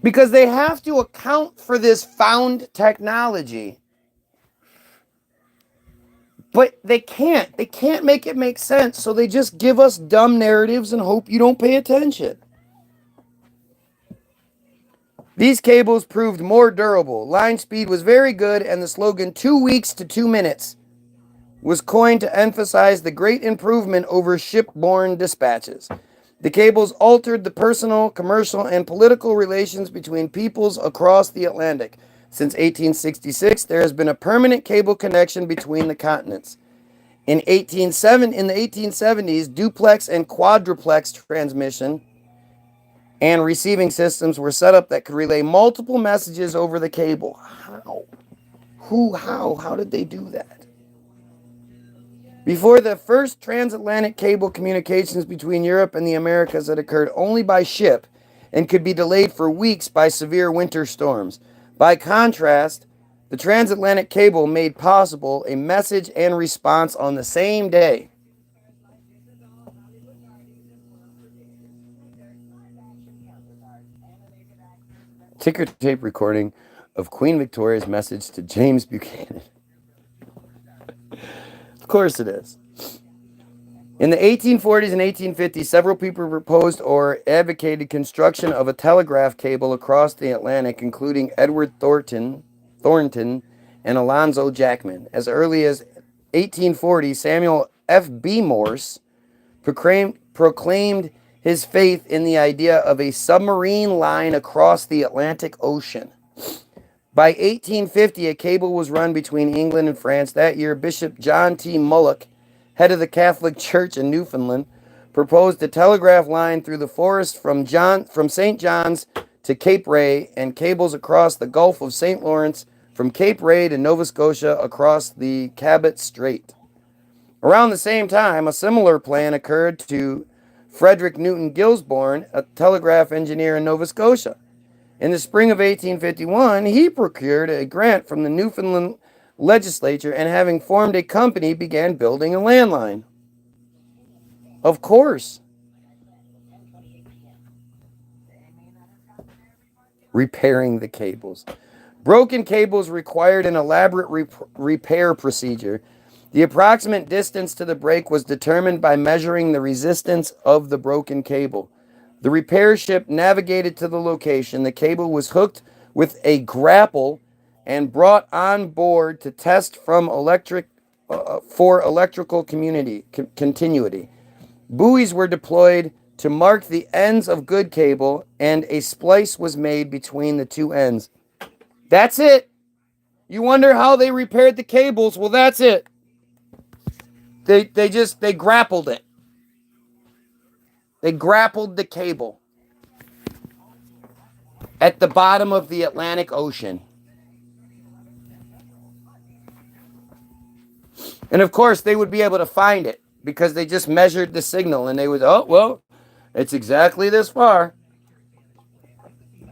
Because they have to account for this found technology. But they can't. They can't make it make sense, so they just give us dumb narratives and hope you don't pay attention. These cables proved more durable. Line speed was very good, and the slogan 2 weeks to 2 minutes was coined to emphasize the great improvement over shipborne dispatches. The cables altered the personal, commercial, and political relations between peoples across the Atlantic. Since 1866, there has been a permanent cable connection between the continents. In the 1870s, duplex and quadruplex transmission and receiving systems were set up that could relay multiple messages over the cable. How? How did they do that? Before the first transatlantic cable communications between Europe and the Americas had occurred only by ship and could be delayed for weeks by severe winter storms. By contrast, the transatlantic cable made possible a message and response on the same day. Ticker tape recording of Queen Victoria's message to James Buchanan. Of course it is. In the 1840s and 1850s, several people proposed or advocated construction of a telegraph cable across the Atlantic, including Edward Thornton and Alonzo Jackman. As early as 1840, Samuel F.B. Morse proclaimed his faith in the idea of a submarine line across the Atlantic Ocean. By 1850, a cable was run between England and France. That year, Bishop John T. Mullock, head of the Catholic Church in Newfoundland, proposed a telegraph line through the forest from St. John's to Cape Ray and cables across the Gulf of St. Lawrence from Cape Ray to Nova Scotia across the Cabot Strait. Around the same time, a similar plan occurred to Frederick Newton Gisborne, a telegraph engineer in Nova Scotia. In the spring of 1851, he procured a grant from the Newfoundland legislature and, having formed a company, began building a landline. Of course. Repairing the cables. Broken cables required an elaborate repair procedure. The approximate distance to the break was determined by measuring the resistance of the broken cable. The repair ship navigated to the location. The cable was hooked with a grapple and brought on board to test for electrical continuity. Buoys were deployed to mark the ends of good cable, and a splice was made between the two ends. That's it. You wonder how they repaired the cables? Well, that's it. They grappled it. They grappled the cable at the bottom of the Atlantic Ocean. And of course, they would be able to find it because they just measured the signal and they would, oh, well, it's exactly this far.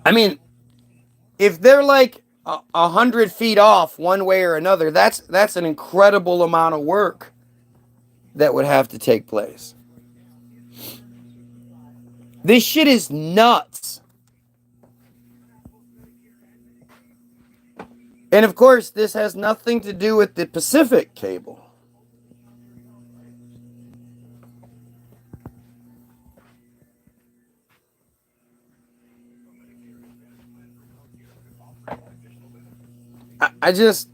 I mean, if they're like 100 feet off one way or another, that's an incredible amount of work that would have to take place. This shit is nuts. And of course, this has nothing to do with the Pacific cable. I just...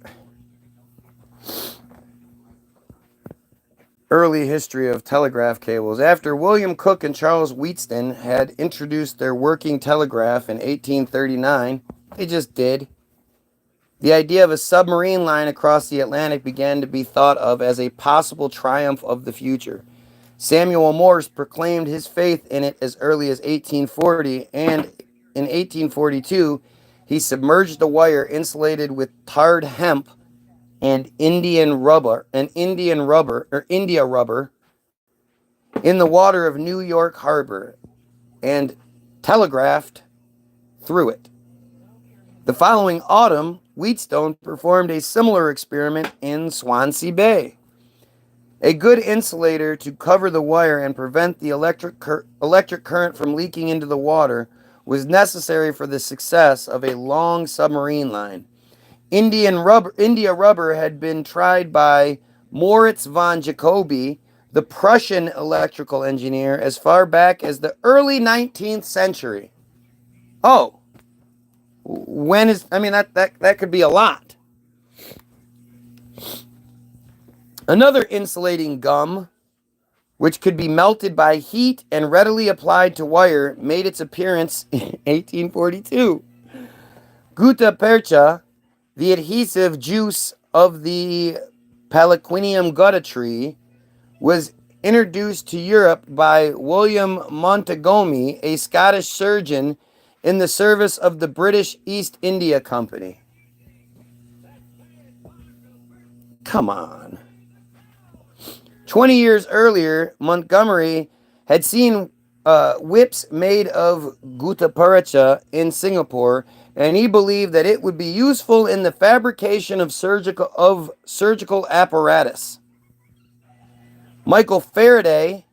Early history of telegraph cables. After William Cooke and Charles Wheatstone had introduced their working telegraph in 1839, they just did. The idea of a submarine line across the Atlantic began to be thought of as a possible triumph of the future. Samuel Morse proclaimed his faith in it as early as 1840, and in 1842, he submerged a wire insulated with tarred hemp and India rubber in the water of New York Harbor and telegraphed through it. The following autumn, Wheatstone performed a similar experiment in Swansea Bay. A good insulator to cover the wire and prevent the electric current from leaking into the water was necessary for the success of a long submarine line. India rubber had been tried by Moritz von Jacobi, the Prussian electrical engineer, as far back as the early 19th century. Oh, when is, I mean, that could be a lot. Another insulating gum, which could be melted by heat and readily applied to wire, made its appearance in 1842. Gutta percha, the adhesive juice of the Palaquinium gutta tree, was introduced to Europe by William Montagomi, a Scottish surgeon in the service of the British East India Company. Come on. 20 years earlier, Montgomery had seen whips made of gutta percha in Singapore, and he believed that it would be useful in the fabrication of surgical apparatus. Michael Faraday,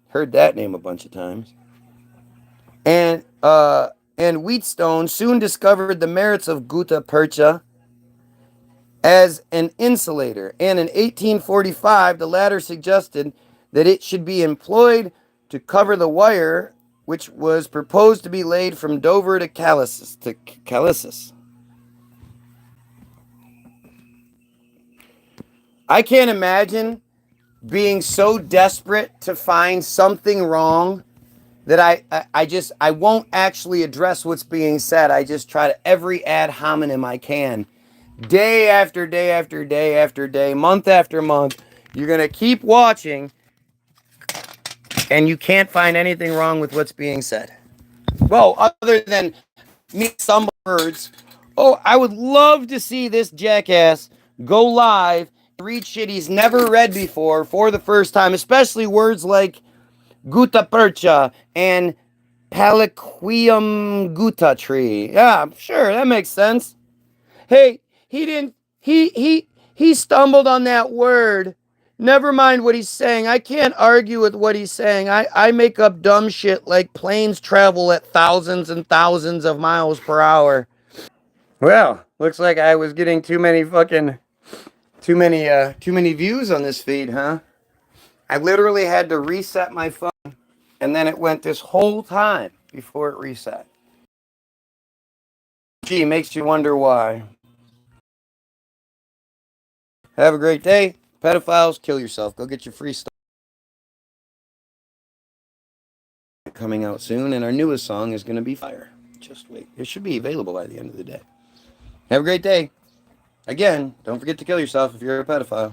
heard that name a bunch of times, and Wheatstone soon discovered the merits of gutta percha as an insulator, and in 1845 the latter suggested that it should be employed to cover the wire, which was proposed to be laid from Dover to Calais. I can't imagine being so desperate to find something wrong that I won't actually address what's being said. I just try to every ad hominem I can. Day after day after day after day, month after month, you're going to keep watching, and you can't find anything wrong with what's being said. Well, other than me some words. Oh, I would love to see this jackass go live, read shit he's never read before for the first time, especially words like gutta percha and Palaquinium gutta tree. Yeah, sure, that makes sense. Hey, he stumbled on that word. Never mind what he's saying. I can't argue with what he's saying. I make up dumb shit like planes travel at thousands and thousands of miles per hour. Well, looks like I was getting too many views on this feed, huh? I literally had to reset my phone, and then it went this whole time before it reset. Gee, makes you wonder why. Have a great day. Pedophiles, kill yourself. Go get your free stuff. Coming out soon, and our newest song is going to be Fire. Just wait. It should be available by the end of the day. Have a great day. Again, don't forget to kill yourself if you're a pedophile.